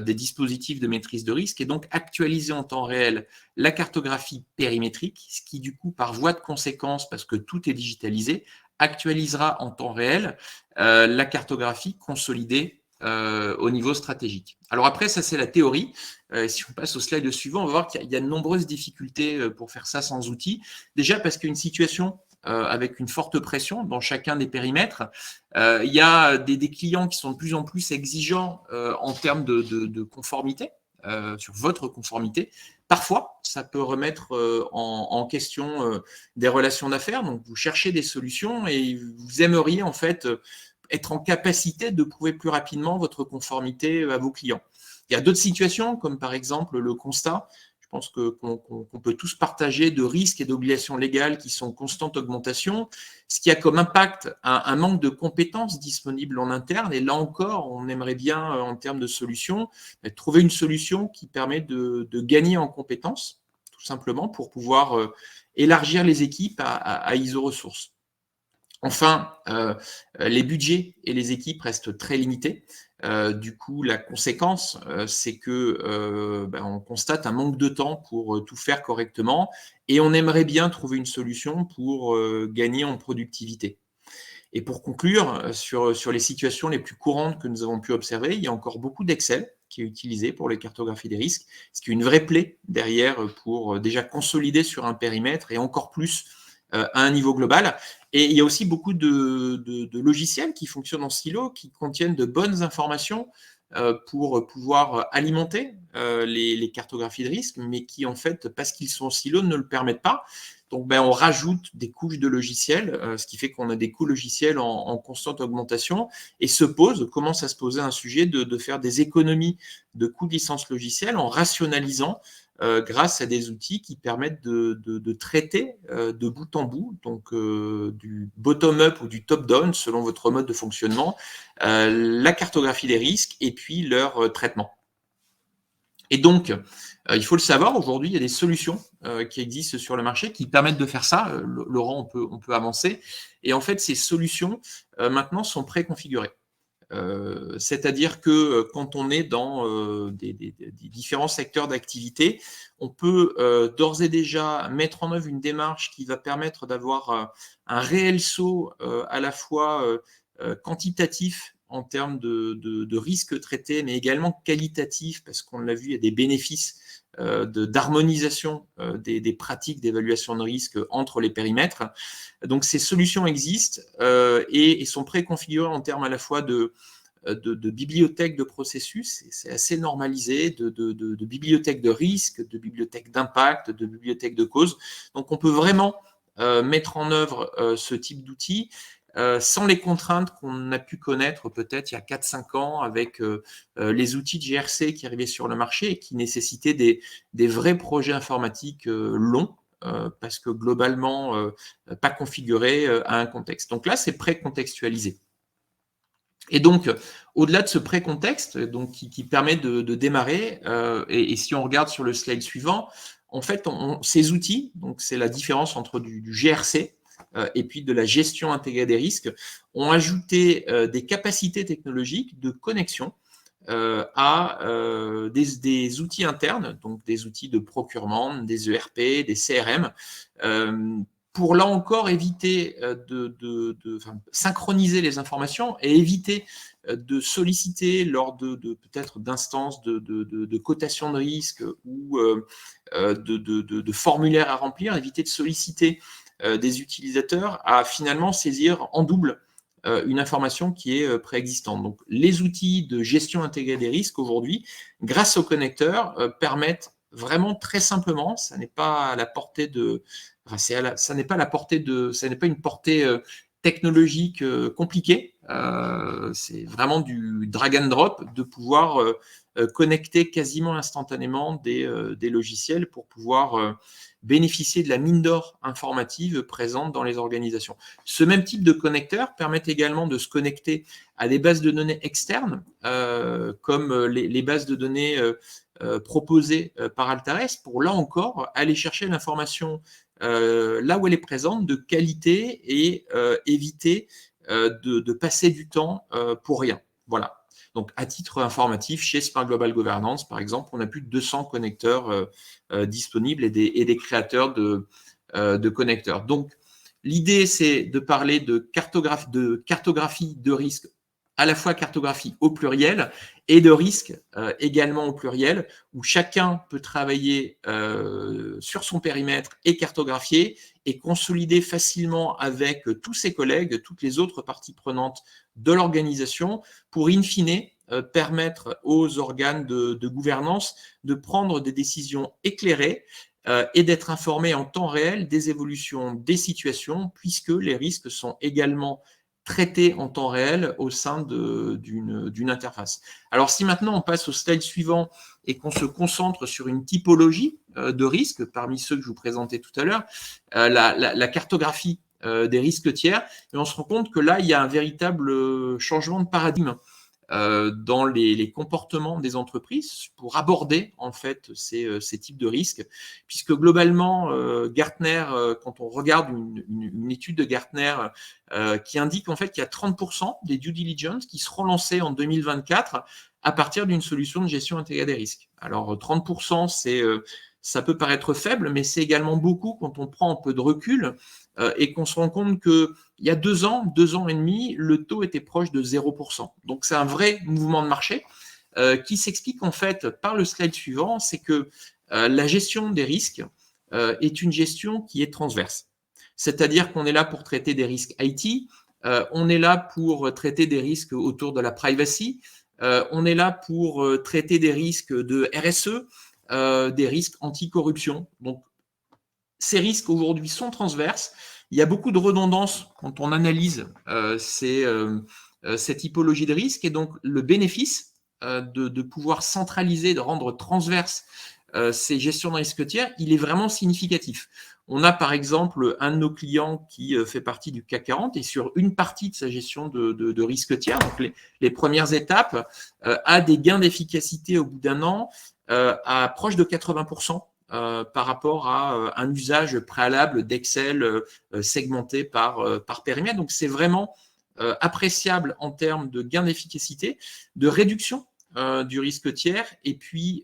S3: des dispositifs de maîtrise de risque et donc actualiser en temps réel la cartographie périmétrique, ce qui du coup, par voie de conséquence, parce que tout est digitalisé, actualisera en temps réel la cartographie consolidée au niveau stratégique. Alors après, ça c'est la théorie. Si on passe au slide suivant, on va voir qu'il y a de nombreuses difficultés pour faire ça sans outils. Déjà parce qu'une situation avec une forte pression dans chacun des périmètres. Il y a des clients qui sont de plus en plus exigeants en termes de conformité, sur votre conformité. Parfois, ça peut remettre en question des relations d'affaires. Donc, vous cherchez des solutions et vous aimeriez en fait être en capacité de prouver plus rapidement votre conformité à vos clients. Il y a d'autres situations, comme par exemple le constat. Je pense qu'on peut tous partager, de risques et d'obligations légales qui sont en constante augmentation, ce qui a comme impact un manque de compétences disponibles en interne. Et là encore, on aimerait bien, en termes de solutions, trouver une solution qui permet de gagner en compétences, tout simplement, pour pouvoir élargir les équipes à ISO ressources. Enfin, les budgets et les équipes restent très limités. Du coup, la conséquence, c'est que on constate un manque de temps pour tout faire correctement et on aimerait bien trouver une solution pour gagner en productivité. Et pour conclure, sur les situations les plus courantes que nous avons pu observer, il y a encore beaucoup d'Excel qui est utilisé pour les cartographies des risques, ce qui est une vraie plaie derrière pour déjà consolider sur un périmètre et encore plus à un niveau global. Et il y a aussi beaucoup de logiciels qui fonctionnent en silo, qui contiennent de bonnes informations pour pouvoir alimenter les cartographies de risque, mais qui, en fait, parce qu'ils sont en silo, ne le permettent pas. Donc, on rajoute des couches de logiciels, ce qui fait qu'on a des coûts logiciels en constante augmentation, et commence à se poser un sujet de faire des économies de coûts de licence logicielle en rationalisant grâce à des outils qui permettent de traiter de bout en bout, donc du bottom-up ou du top-down, selon votre mode de fonctionnement, la cartographie des risques et puis leur traitement. Et donc, il faut le savoir, aujourd'hui, il y a des solutions qui existent sur le marché qui permettent de faire ça. Laurent, on peut avancer. Et en fait, ces solutions, maintenant, sont préconfigurées. C'est-à-dire que quand on est dans des différents secteurs d'activité, on peut d'ores et déjà mettre en œuvre une démarche qui va permettre d'avoir un réel saut à la fois quantitatif en termes de risques traités, mais également qualitatif, parce qu'on l'a vu, il y a des bénéfices d'harmonisation des pratiques d'évaluation de risque entre les périmètres. Donc, ces solutions existent et sont préconfigurées en termes à la fois de bibliothèques de processus, c'est assez normalisé, de bibliothèques de risque, de bibliothèques d'impact, de bibliothèques de cause. Donc, on peut vraiment mettre en œuvre ce type d'outils sans les contraintes qu'on a pu connaître peut-être il y a 4-5 ans avec les outils de GRC qui arrivaient sur le marché et qui nécessitaient des vrais projets informatiques longs, parce que globalement, pas configurés à un contexte. Donc là, c'est précontextualisé. Et donc, au-delà de ce pré-contexte, donc qui permet de démarrer, et si on regarde sur le slide suivant, en fait, ces outils, donc c'est la différence entre du GRC et puis de la gestion intégrée des risques, ont ajouté des capacités technologiques de connexion à des outils internes, donc des outils de procurement, des ERP, des CRM, pour là encore éviter synchroniser les informations et éviter de solliciter lors de peut-être d'instances de cotation de risque ou de formulaires à remplir, éviter de solliciter des utilisateurs à finalement saisir en double une information qui est préexistante. Donc, les outils de gestion intégrée des risques aujourd'hui, grâce aux connecteurs, permettent vraiment très simplement, ça n'est pas à la portée de, ça n'est pas une portée technologique compliquée. C'est vraiment du drag and drop de pouvoir connecter quasiment instantanément des logiciels pour pouvoir bénéficier de la mine d'or informative présente dans les organisations. Ce même type de connecteur permet également de se connecter à des bases de données externes, comme les bases de données proposées par Altares, pour là encore aller chercher l'information là où elle est présente, de qualité, et éviter de passer du temps pour rien. Voilà. Donc, à titre informatif, chez Spark Global Governance, par exemple, on a plus de 200 connecteurs disponibles et des créateurs de connecteurs. Donc, l'idée, c'est de parler de cartographie de risque, à la fois cartographie au pluriel et de risque également au pluriel, où chacun peut travailler sur son périmètre et cartographier et consolider facilement avec tous ses collègues, toutes les autres parties prenantes de l'organisation, pour in fine permettre aux organes de gouvernance de prendre des décisions éclairées et d'être informés en temps réel des évolutions des situations, puisque les risques sont également traitées en temps réel au sein d'une interface. Alors, si maintenant on passe au slide suivant et qu'on se concentre sur une typologie de risques, parmi ceux que je vous présentais tout à l'heure, la cartographie des risques tiers, et on se rend compte que là, il y a un véritable changement de paradigme dans les comportements des entreprises pour aborder en fait ces types de risques, puisque globalement, Gartner, quand on regarde une étude de Gartner qui indique en fait qu'il y a 30% des due diligence qui seront lancés en 2024 à partir d'une solution de gestion intégrée des risques. Alors 30%, ça peut paraître faible, mais c'est également beaucoup quand on prend un peu de recul et qu'on se rend compte qu'il y a 2 ans et demi, le taux était proche de 0%. Donc c'est un vrai mouvement de marché qui s'explique en fait par le slide suivant, c'est que la gestion des risques est une gestion qui est transverse. C'est-à-dire qu'on est là pour traiter des risques IT, on est là pour traiter des risques autour de la privacy, on est là pour traiter des risques de RSE, des risques anti-corruption. Donc, ces risques aujourd'hui sont transverses. Il y a beaucoup de redondance quand on analyse cette typologie de risques, et donc le bénéfice de pouvoir centraliser, de rendre transverse ces gestions de risques tiers, il est vraiment significatif. On a par exemple un de nos clients qui fait partie du CAC 40 et sur une partie de sa gestion de risques tiers, donc les premières étapes, a des gains d'efficacité au bout d'1 an à proche de 80%. Par rapport à un usage préalable d'Excel segmenté par périmètre. Donc, c'est vraiment appréciable en termes de gain d'efficacité, de réduction du risque tiers et puis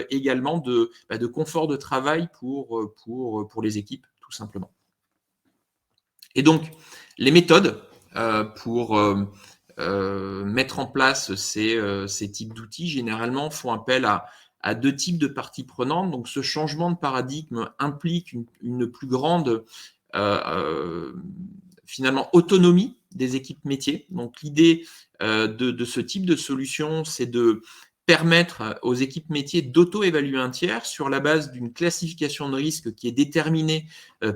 S3: également de confort de travail pour les équipes, tout simplement. Et donc, les méthodes pour mettre en place ces types d'outils, généralement, font appel à 2 types de parties prenantes. Donc, ce changement de paradigme implique une plus grande finalement autonomie des équipes métiers. Donc, l'idée de ce type de solution, c'est de permettre aux équipes métiers d'auto-évaluer un tiers sur la base d'une classification de risque qui est déterminée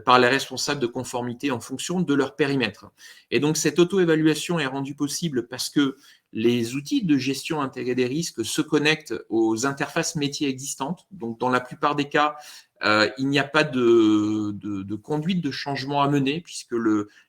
S3: par les responsables de conformité en fonction de leur périmètre. Et donc, cette auto-évaluation est rendue possible parce que les outils de gestion intégrée des risques se connectent aux interfaces métiers existantes. Donc, dans la plupart des cas, il n'y a pas de conduite de changement à mener puisque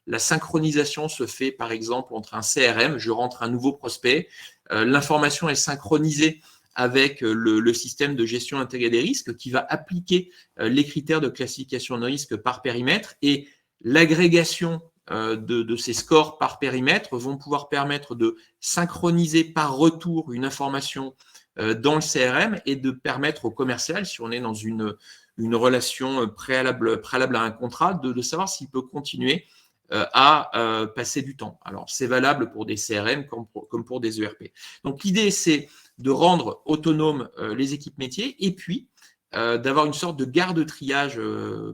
S3: la synchronisation se fait par exemple entre un CRM, je rentre un nouveau prospect, l'information est synchronisée avec le système de gestion intégrée des risques qui va appliquer les critères de classification de risque par périmètre, et l'agrégation de ces scores par périmètre vont pouvoir permettre de synchroniser par retour une information dans le CRM et de permettre au commercial, si on est dans une relation préalable à un contrat, de savoir s'il peut continuer à passer du temps. Alors, c'est valable pour des CRM comme pour des ERP. Donc, l'idée, c'est de rendre autonomes les équipes métiers et puis d'avoir une sorte de garde-triage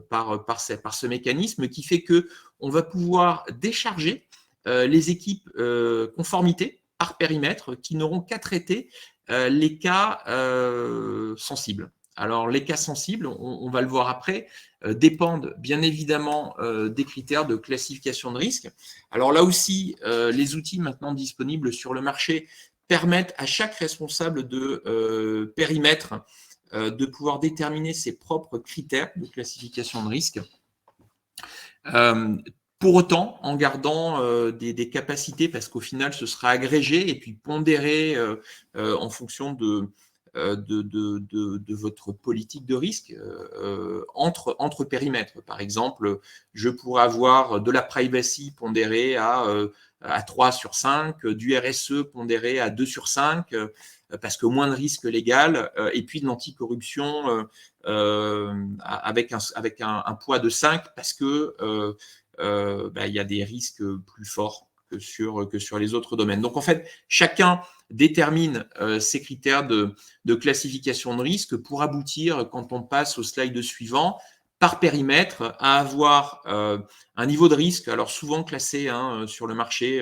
S3: par ce mécanisme qui fait qu'on va pouvoir décharger les équipes conformité par périmètre qui n'auront qu'à traiter les cas sensibles. Alors, les cas sensibles, on va le voir après, dépendent bien évidemment des critères de classification de risque. Alors là aussi, les outils maintenant disponibles sur le marché permettent à chaque responsable de périmètre de pouvoir déterminer ses propres critères de classification de risque. Pour autant, en gardant des capacités, parce qu'au final, ce sera agrégé et puis pondéré en fonction de votre politique de risque entre périmètres. Par exemple, je pourrais avoir de la privacy pondérée à 3 sur 5, du RSE pondéré à 2 sur 5, parce que moins de risque légal, et puis de l'anticorruption avec un poids de 5, parce que il y a des risques plus forts que sur les autres domaines. Donc, en fait, chacun détermine ses critères de classification de risque pour aboutir, quand on passe au slide suivant, par périmètre, à avoir un niveau de risque, alors souvent classé sur le marché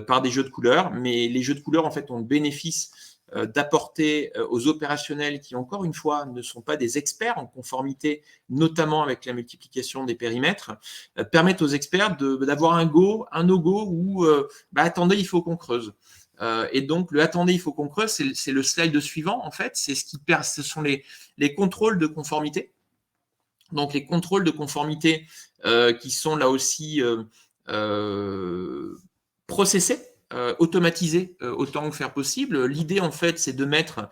S3: par des jeux de couleurs, mais les jeux de couleurs, en fait, ont le bénéfice d'apporter aux opérationnels qui, encore une fois, ne sont pas des experts en conformité, notamment avec la multiplication des périmètres, permettent aux experts d'avoir un go, un no-go ou attendez, il faut qu'on creuse. Et donc, le attendez, il faut qu'on creuse, c'est le slide suivant, en fait. Ce sont les contrôles de conformité. Donc, les contrôles de conformité qui sont là aussi processés, automatisés autant que faire possible. L'idée, en fait, c'est de mettre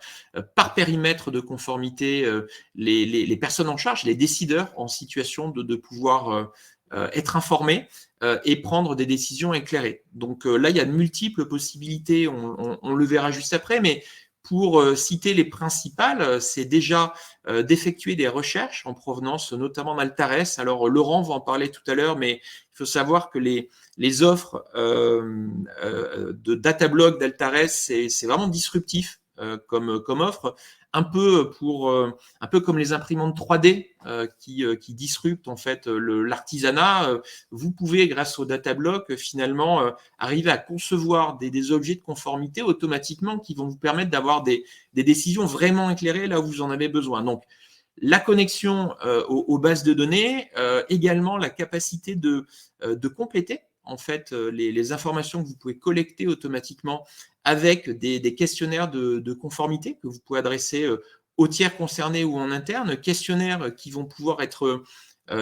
S3: par périmètre de conformité les personnes en charge, les décideurs en situation de pouvoir être informés et prendre des décisions éclairées. Donc là, il y a de multiples possibilités, on le verra juste après, mais pour citer les principales, c'est déjà d'effectuer des recherches en provenance notamment d'Altares. Alors Laurent va en parler tout à l'heure, mais il faut savoir que les offres de Datablog d'Altares, c'est vraiment disruptif comme offre, un peu comme les imprimantes 3D qui disruptent en fait l'artisanat. Vous pouvez, grâce au Datablock, finalement arriver à concevoir des objets de conformité automatiquement qui vont vous permettre d'avoir des décisions vraiment éclairées là où vous en avez besoin. Donc, la connexion aux bases de données, également la capacité de compléter en fait les informations que vous pouvez collecter automatiquement avec des questionnaires de conformité que vous pouvez adresser aux tiers concernés ou en interne, questionnaires qui vont pouvoir être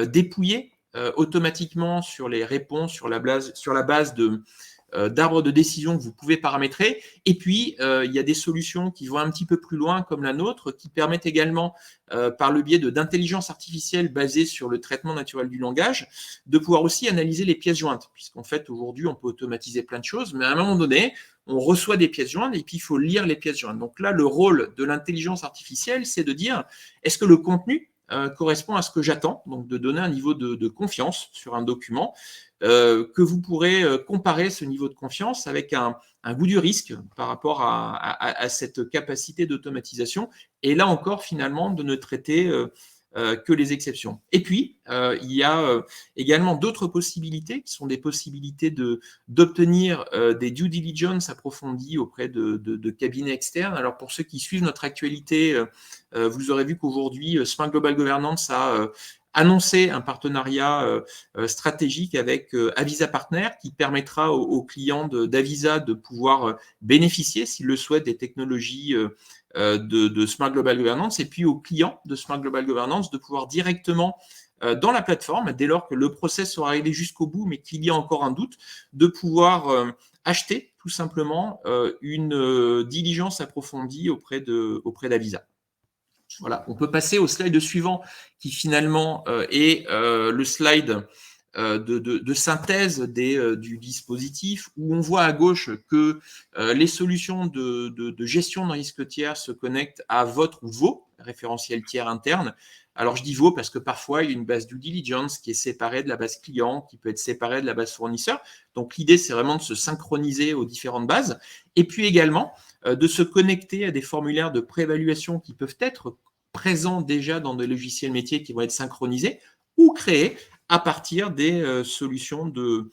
S3: dépouillés automatiquement sur les réponses, sur la base d'arbres de décision que vous pouvez paramétrer. Et puis, il y a des solutions qui vont un petit peu plus loin, comme la nôtre, qui permettent également, par le biais d'intelligence artificielle basée sur le traitement naturel du langage, de pouvoir aussi analyser les pièces jointes, puisqu'en fait, aujourd'hui, on peut automatiser plein de choses, mais à un moment donné, on reçoit des pièces jointes et puis il faut lire les pièces jointes. Donc là, le rôle de l'intelligence artificielle, c'est de dire, est-ce que le contenu correspond à ce que j'attends, donc de donner un niveau de confiance sur un document, que vous pourrez comparer ce niveau de confiance avec un goût du risque par rapport à cette capacité d'automatisation, et là encore finalement de ne traiter que les exceptions. Et puis, il y a également d'autres possibilités qui sont des possibilités d'obtenir des due diligence approfondies auprès de cabinets externes. Alors pour ceux qui suivent notre actualité, vous aurez vu qu'aujourd'hui, Smart Global Governance a annoncé un partenariat stratégique avec Avisa Partners qui permettra aux clients d'Avisa de pouvoir bénéficier, s'ils le souhaitent, des technologies de Smart Global Governance, et puis aux clients de Smart Global Governance de pouvoir directement dans la plateforme, dès lors que le process sera arrivé jusqu'au bout, mais qu'il y a encore un doute, de pouvoir acheter tout simplement une diligence approfondie auprès d'Avisa. Voilà, on peut passer au slide suivant qui finalement est le slide de synthèse du dispositif, où on voit à gauche que les solutions de gestion de risque tiers se connectent à votre ou vos référentiels tiers internes. Alors je dis vos parce que parfois il y a une base due diligence qui est séparée de la base client, qui peut être séparée de la base fournisseur. Donc l'idée c'est vraiment de se synchroniser aux différentes bases, et puis également de se connecter à des formulaires de préévaluation qui peuvent être présents déjà dans des logiciels métiers qui vont être synchronisés ou créés à partir des solutions de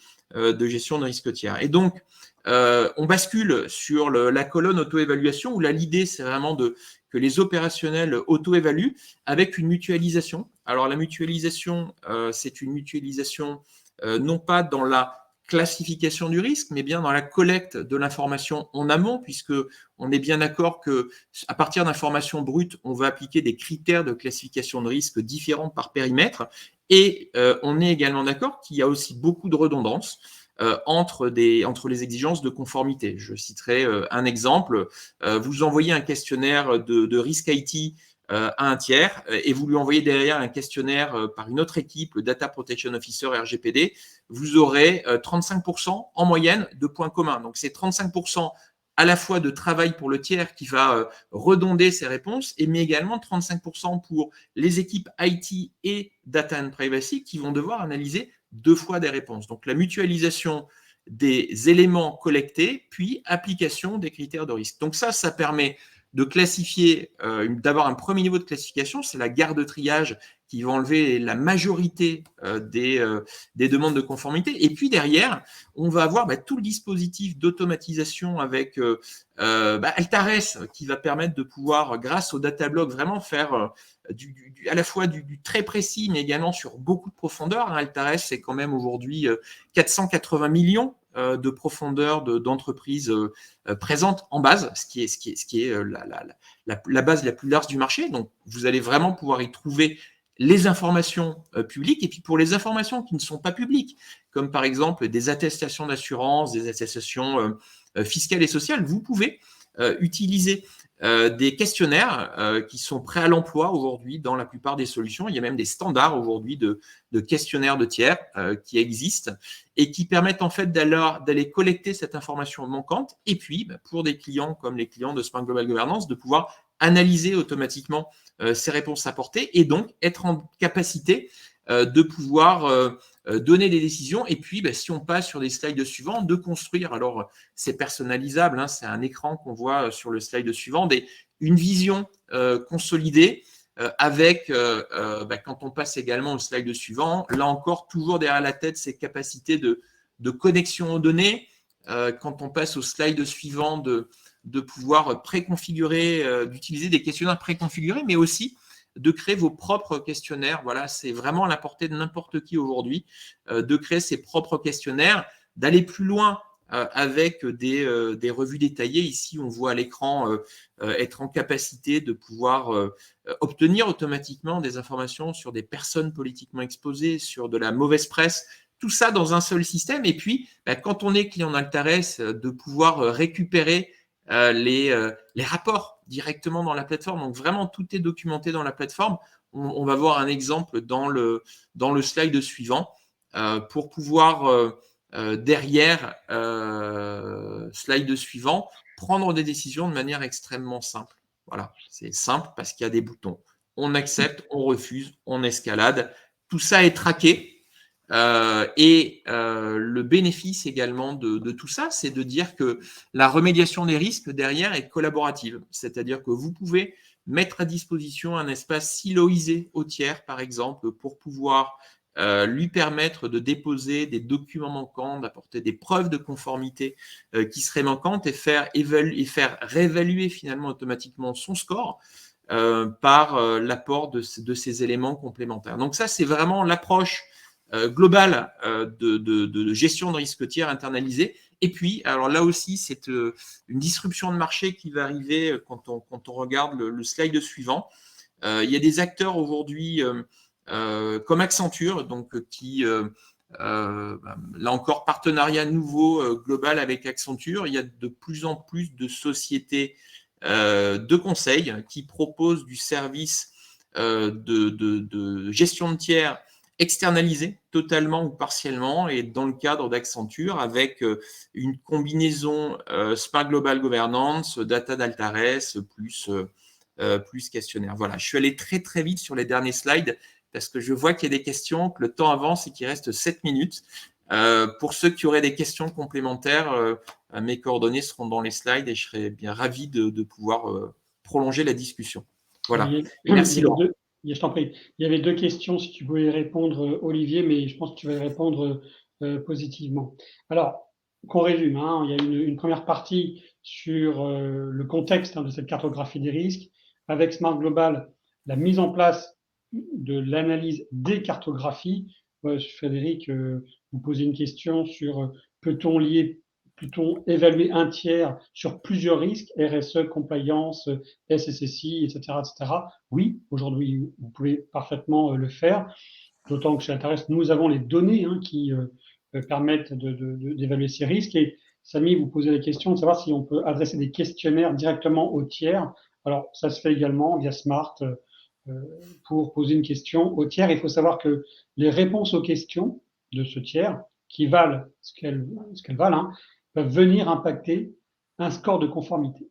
S3: gestion de risque tiers. Et donc, on bascule sur la colonne auto-évaluation, où là, l'idée, c'est vraiment que les opérationnels auto-évaluent avec une mutualisation. Alors, la mutualisation, c'est une mutualisation non pas dans la classification du risque, mais bien dans la collecte de l'information en amont, puisque on est bien d'accord que à partir d'informations brutes, on va appliquer des critères de classification de risque différents par périmètre, et on est également d'accord qu'il y a aussi beaucoup de redondance entre les exigences de conformité. Je citerai un exemple. Vous envoyez un questionnaire de risque IT à un tiers et vous lui envoyez derrière un questionnaire par une autre équipe, le Data Protection Officer RGPD, vous aurez 35% en moyenne de points communs. Donc, c'est 35% à la fois de travail pour le tiers qui va redonder ses réponses, mais également 35% pour les équipes IT et Data and Privacy qui vont devoir analyser 2 fois des réponses. Donc, la mutualisation des éléments collectés, puis application des critères de risque. Donc ça permet de classifier, d'avoir un premier niveau de classification, c'est la gare de triage qui va enlever la majorité des demandes de conformité. Et puis derrière, on va avoir tout le dispositif d'automatisation avec Altares qui va permettre de pouvoir, grâce au datablock, vraiment faire à la fois du très précis, mais également sur beaucoup de profondeur. Altares, c'est quand même aujourd'hui 480 millions de profondeur d'entreprises présentes en base, ce qui est la base la plus large du marché. Donc, vous allez vraiment pouvoir y trouver les informations publiques, et puis pour les informations qui ne sont pas publiques, comme par exemple des attestations d'assurance, des attestations fiscales et sociales, vous pouvez utiliser des questionnaires qui sont prêts à l'emploi aujourd'hui dans la plupart des solutions. Il y a même des standards aujourd'hui de questionnaires de tiers qui existent et qui permettent en fait d'aller collecter cette information manquante, et puis pour des clients comme les clients de Spark Global Governance, de pouvoir analyser automatiquement ces réponses apportées et donc être en capacité de pouvoir donner des décisions. Et puis, si on passe sur les slides suivants, de construire, alors c'est personnalisable, hein, c'est un écran qu'on voit sur le slide suivant, une vision consolidée avec, quand on passe également au slide suivant, là encore, toujours derrière la tête, ces capacités de connexion aux données. Quand on passe au slide suivant, de pouvoir préconfigurer, d'utiliser des questionnaires préconfigurés, mais aussi de créer vos propres questionnaires. Voilà, c'est vraiment à la portée de n'importe qui aujourd'hui, de créer ses propres questionnaires, d'aller plus loin avec des revues détaillées. Ici, on voit à l'écran être en capacité de pouvoir obtenir automatiquement des informations sur des personnes politiquement exposées, sur de la mauvaise presse, tout ça dans un seul système. Et puis, quand on est client d'Altares, de pouvoir récupérer les rapports directement dans la plateforme. Donc, vraiment, tout est documenté dans la plateforme. On va voir un exemple dans le slide suivant pour pouvoir, derrière, slide suivant, prendre des décisions de manière extrêmement simple. Voilà, c'est simple parce qu'il y a des boutons. On accepte, on refuse, on escalade. Tout ça est traqué. Le bénéfice également de tout ça, c'est de dire que la remédiation des risques derrière est collaborative. C'est-à-dire que vous pouvez mettre à disposition un espace siloisé au tiers, par exemple, pour pouvoir lui permettre de déposer des documents manquants, d'apporter des preuves de conformité qui seraient manquantes et faire réévaluer finalement automatiquement son score par l'apport de ces éléments complémentaires. Donc ça, c'est vraiment l'approche globale de gestion de risque tiers internalisé. Et puis, alors là aussi, c'est une disruption de marché qui va arriver quand on regarde le slide suivant. Il y a des acteurs aujourd'hui comme Accenture, donc qui, là encore, partenariat nouveau global avec Accenture. Il y a de plus en plus de sociétés de conseil qui proposent du service de gestion de tiers externalisé totalement ou partiellement, et dans le cadre d'Accenture avec une combinaison Spark Global Governance, data d'Altares plus questionnaire. Voilà, je suis allé très très vite sur les derniers slides parce que je vois qu'il y a des questions, que le temps avance et qu'il reste 7 minutes. Pour ceux qui auraient des questions complémentaires, mes coordonnées seront dans les slides et je serais bien ravi de pouvoir prolonger la discussion. Voilà. Merci Laurent.
S1: Je t'en prie. Il y avait 2 questions, si tu pouvais y répondre, Olivier, mais je pense que tu vas y répondre positivement. Alors, qu'on résume, hein, il y a une première partie sur le contexte de cette cartographie des risques. Avec Smart Global, la mise en place de l'analyse des cartographies. Frédéric, vous posez une question sur peut-on évaluer un tiers sur plusieurs risques, RSE, compliance, SSSI, etc., etc. Oui, aujourd'hui, vous pouvez parfaitement le faire, d'autant que chez Altares, nous avons les données qui permettent d'évaluer ces risques. Et Samy, vous posez la question de savoir si on peut adresser des questionnaires directement au tiers. Alors, ça se fait également via Smart pour poser une question au tiers. Il faut savoir que les réponses aux questions de ce tiers, qui valent ce qu'elles valent, peuvent venir impacter un score de conformité.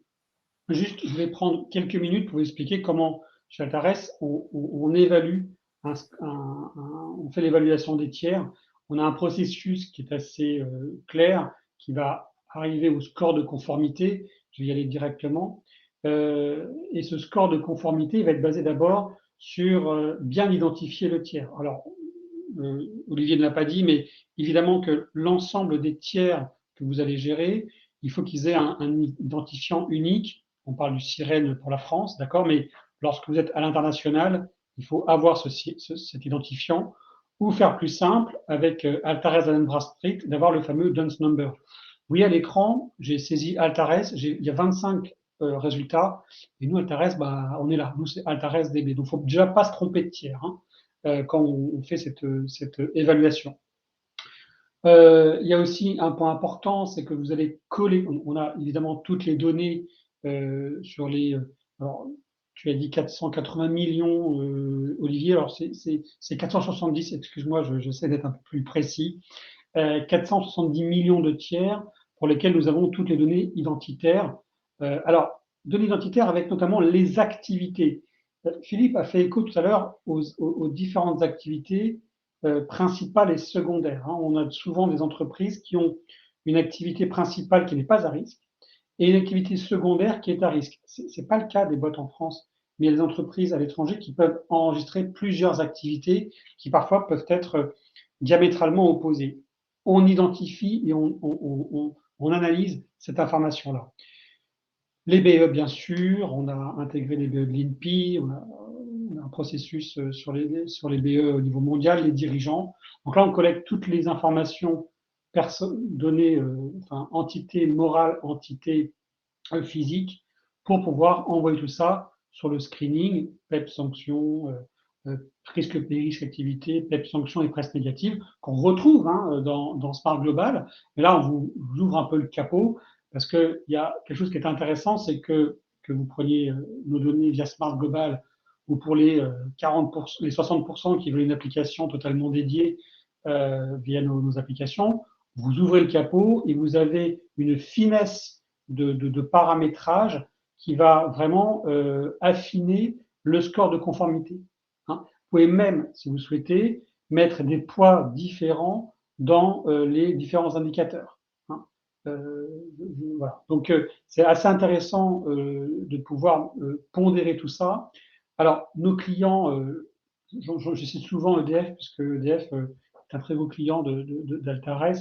S1: Juste, je vais prendre quelques minutes pour vous expliquer comment, chez Altares, on évalue, on fait l'évaluation des tiers. On a un processus qui est assez clair, qui va arriver au score de conformité. Je vais y aller directement. Et ce score de conformité va être basé d'abord sur bien identifier le tiers. Alors, Olivier ne l'a pas dit, mais évidemment que l'ensemble des tiers que vous allez gérer, il faut qu'ils aient un identifiant unique. On parle du sirène pour la France, d'accord, mais lorsque vous êtes à l'international, il faut avoir cet identifiant, ou faire plus simple avec Altares Allen Bradstreet, d'avoir le fameux DUNS number. Oui, à l'écran, j'ai saisi Altares, il y a 25 résultats, et nous, Altares, bah, on est là, nous, c'est Altares DB. Donc, il ne faut déjà pas se tromper de tiers quand on fait cette évaluation. Il y a aussi un point important, c'est que vous allez coller, on a évidemment toutes les données sur les, alors, tu as dit 480 millions, Olivier, alors c'est 470, excuse-moi, j'essaie d'être un peu plus précis, 470 millions de tiers pour lesquels nous avons toutes les données identitaires. Alors, données identitaires avec notamment les activités. Philippe a fait écho tout à l'heure aux différentes activités principales et secondaires. On a souvent des entreprises qui ont une activité principale qui n'est pas à risque et une activité secondaire qui est à risque. Ce n'est pas le cas des boîtes en France, mais il y a des entreprises à l'étranger qui peuvent enregistrer plusieurs activités qui parfois peuvent être diamétralement opposées. On identifie et on analyse cette information-là. Les BE, bien sûr, on a intégré les BE de l'INPI, on a un processus sur les BE au niveau mondial, les dirigeants. Donc là, on collecte toutes les informations données, enfin, entité morale, entité physique, pour pouvoir envoyer tout ça sur le screening, PEP sanction, risque pays, risque activité, PEP sanction et presse négative, qu'on retrouve dans Smart Global. Et là, on vous ouvre un peu le capot, parce qu'il y a quelque chose qui est intéressant, c'est que vous preniez nos données via Smart Global, ou pour les 40%, les 60% qui veulent une application totalement dédiée via nos applications, vous ouvrez le capot et vous avez une finesse de paramétrage qui va vraiment affiner le score de conformité. Vous pouvez même, si vous souhaitez, mettre des poids différents dans les différents indicateurs. Voilà. Donc, c'est assez intéressant de pouvoir pondérer tout ça. Alors, nos clients, je cite souvent EDF, puisque EDF est un très beau client d'Altares,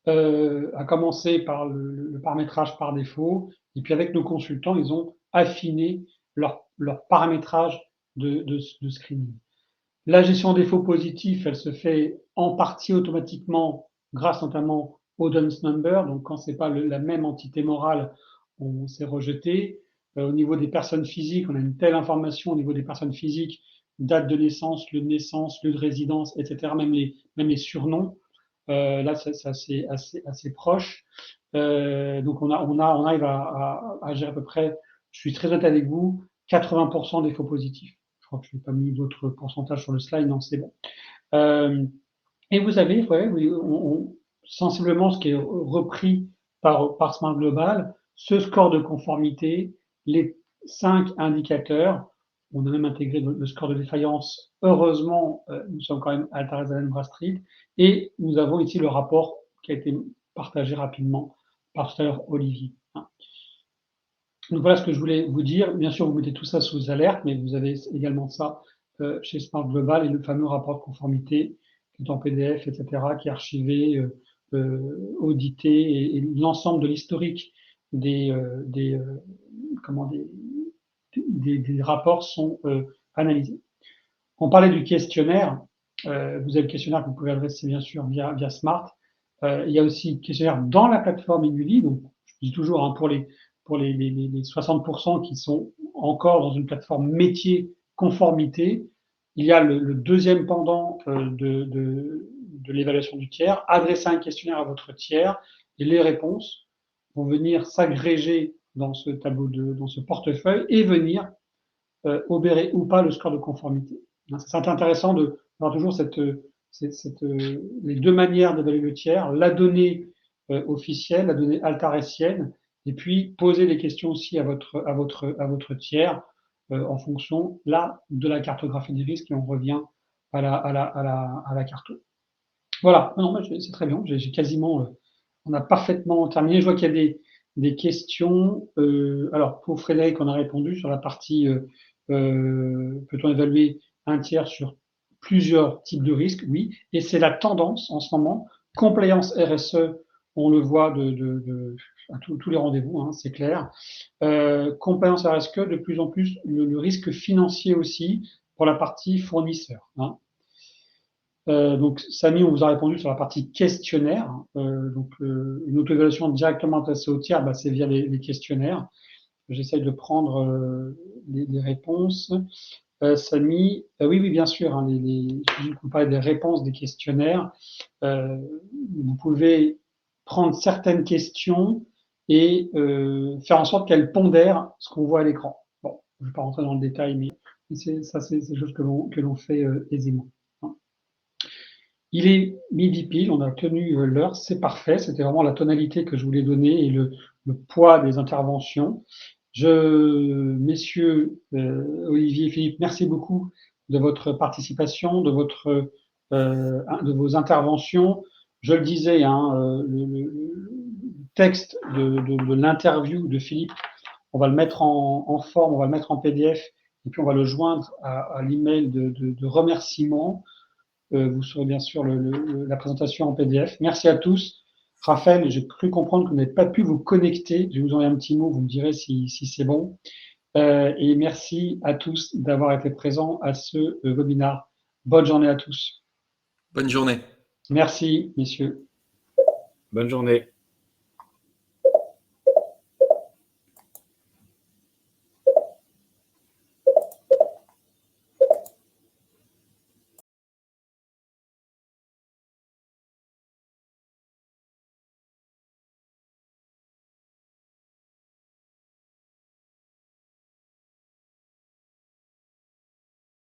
S1: a commencé par le paramétrage par défaut, et puis avec nos consultants, ils ont affiné leur paramétrage de screening. La gestion des faux positifs, elle se fait en partie automatiquement grâce notamment au DUNS number. Donc, quand c'est pas la même entité morale, on s'est rejeté. Au niveau des personnes physiques, on a une telle information au niveau des personnes physiques, date de naissance, lieu de naissance, lieu de résidence, etc., même les surnoms. Là, c'est assez proche. Donc, on arrive à gérer à peu près, je suis très honnête avec vous, 80% des faux positifs. Je crois que je n'ai pas mis d'autres pourcentages sur le slide, non, c'est bon. Et vous avez, sensiblement, ce qui est repris par Smart Global, ce score de conformité, les 5 indicateurs. On a même intégré le score de défaillance. Heureusement, nous sommes quand même à Altares Allen Bradstreet. Et nous avons ici le rapport qui a été partagé rapidement par tout à l'heure Olivier. Donc voilà ce que je voulais vous dire. Bien sûr, vous mettez tout ça sous alerte, mais vous avez également ça chez Smart Global et le fameux rapport de conformité qui est en PDF, etc., qui est archivé, audité, et l'ensemble de l'historique des rapports sont analysés. On parlait du questionnaire. Vous avez le questionnaire que vous pouvez adresser bien sûr via Smart. Il y a aussi le questionnaire dans la plateforme Inuli. Donc, je dis toujours pour les 60% qui sont encore dans une plateforme métier conformité, il y a le deuxième pendant de l'évaluation du tiers. Adressez un questionnaire à votre tiers et les réponses vont venir s'agréger dans ce tableau dans ce portefeuille et venir obérer ou pas le score de conformité. C'est intéressant de voir toujours les deux manières d'évaluer le tiers, la donnée officielle, la donnée altaressienne, et puis poser des questions aussi à votre tiers en fonction là de la cartographie des risques, et on revient à la carte. Voilà, non, c'est très bien, j'ai quasiment, on a parfaitement terminé. Je vois qu'il y a des questions. Alors, pour Frédéric, on a répondu sur la partie peut-on évaluer un tiers sur plusieurs types de risques? Oui, et c'est la tendance en ce moment. Compliance RSE, on le voit à tous les rendez-vous, hein, c'est clair. Compliance RSE, de plus en plus, le risque financier aussi pour la partie fournisseur. Hein. Donc, Samy, on vous a répondu sur la partie questionnaire. Donc, une auto-évaluation directement adressée au tiers, c'est via les questionnaires. J'essaye de prendre les réponses. Samy, oui, bien sûr, hein, vous parlez des réponses des questionnaires. Vous pouvez prendre certaines questions et faire en sorte qu'elles pondèrent ce qu'on voit à l'écran. Bon, je ne vais pas rentrer dans le détail, mais c'est des choses que l'on fait aisément. Il est midi pile, on a tenu l'heure, c'est parfait. C'était vraiment la tonalité que je voulais donner et le poids des interventions. Messieurs Olivier et Philippe, merci beaucoup de votre participation, de vos interventions. Je le disais, hein, le texte de l'interview de Philippe, on va le mettre en forme, on va le mettre en PDF, et puis on va le joindre à l'email de remerciements. Vous saurez bien sûr la présentation en PDF. Merci à tous. Raphaël, j'ai cru comprendre que vous n'avez pas pu vous connecter. Je vais vous envoyer un petit mot, vous me direz si c'est bon. Et merci à tous d'avoir été présents à ce webinaire. Bonne journée à tous.
S3: Bonne journée.
S1: Merci, messieurs.
S2: Bonne journée.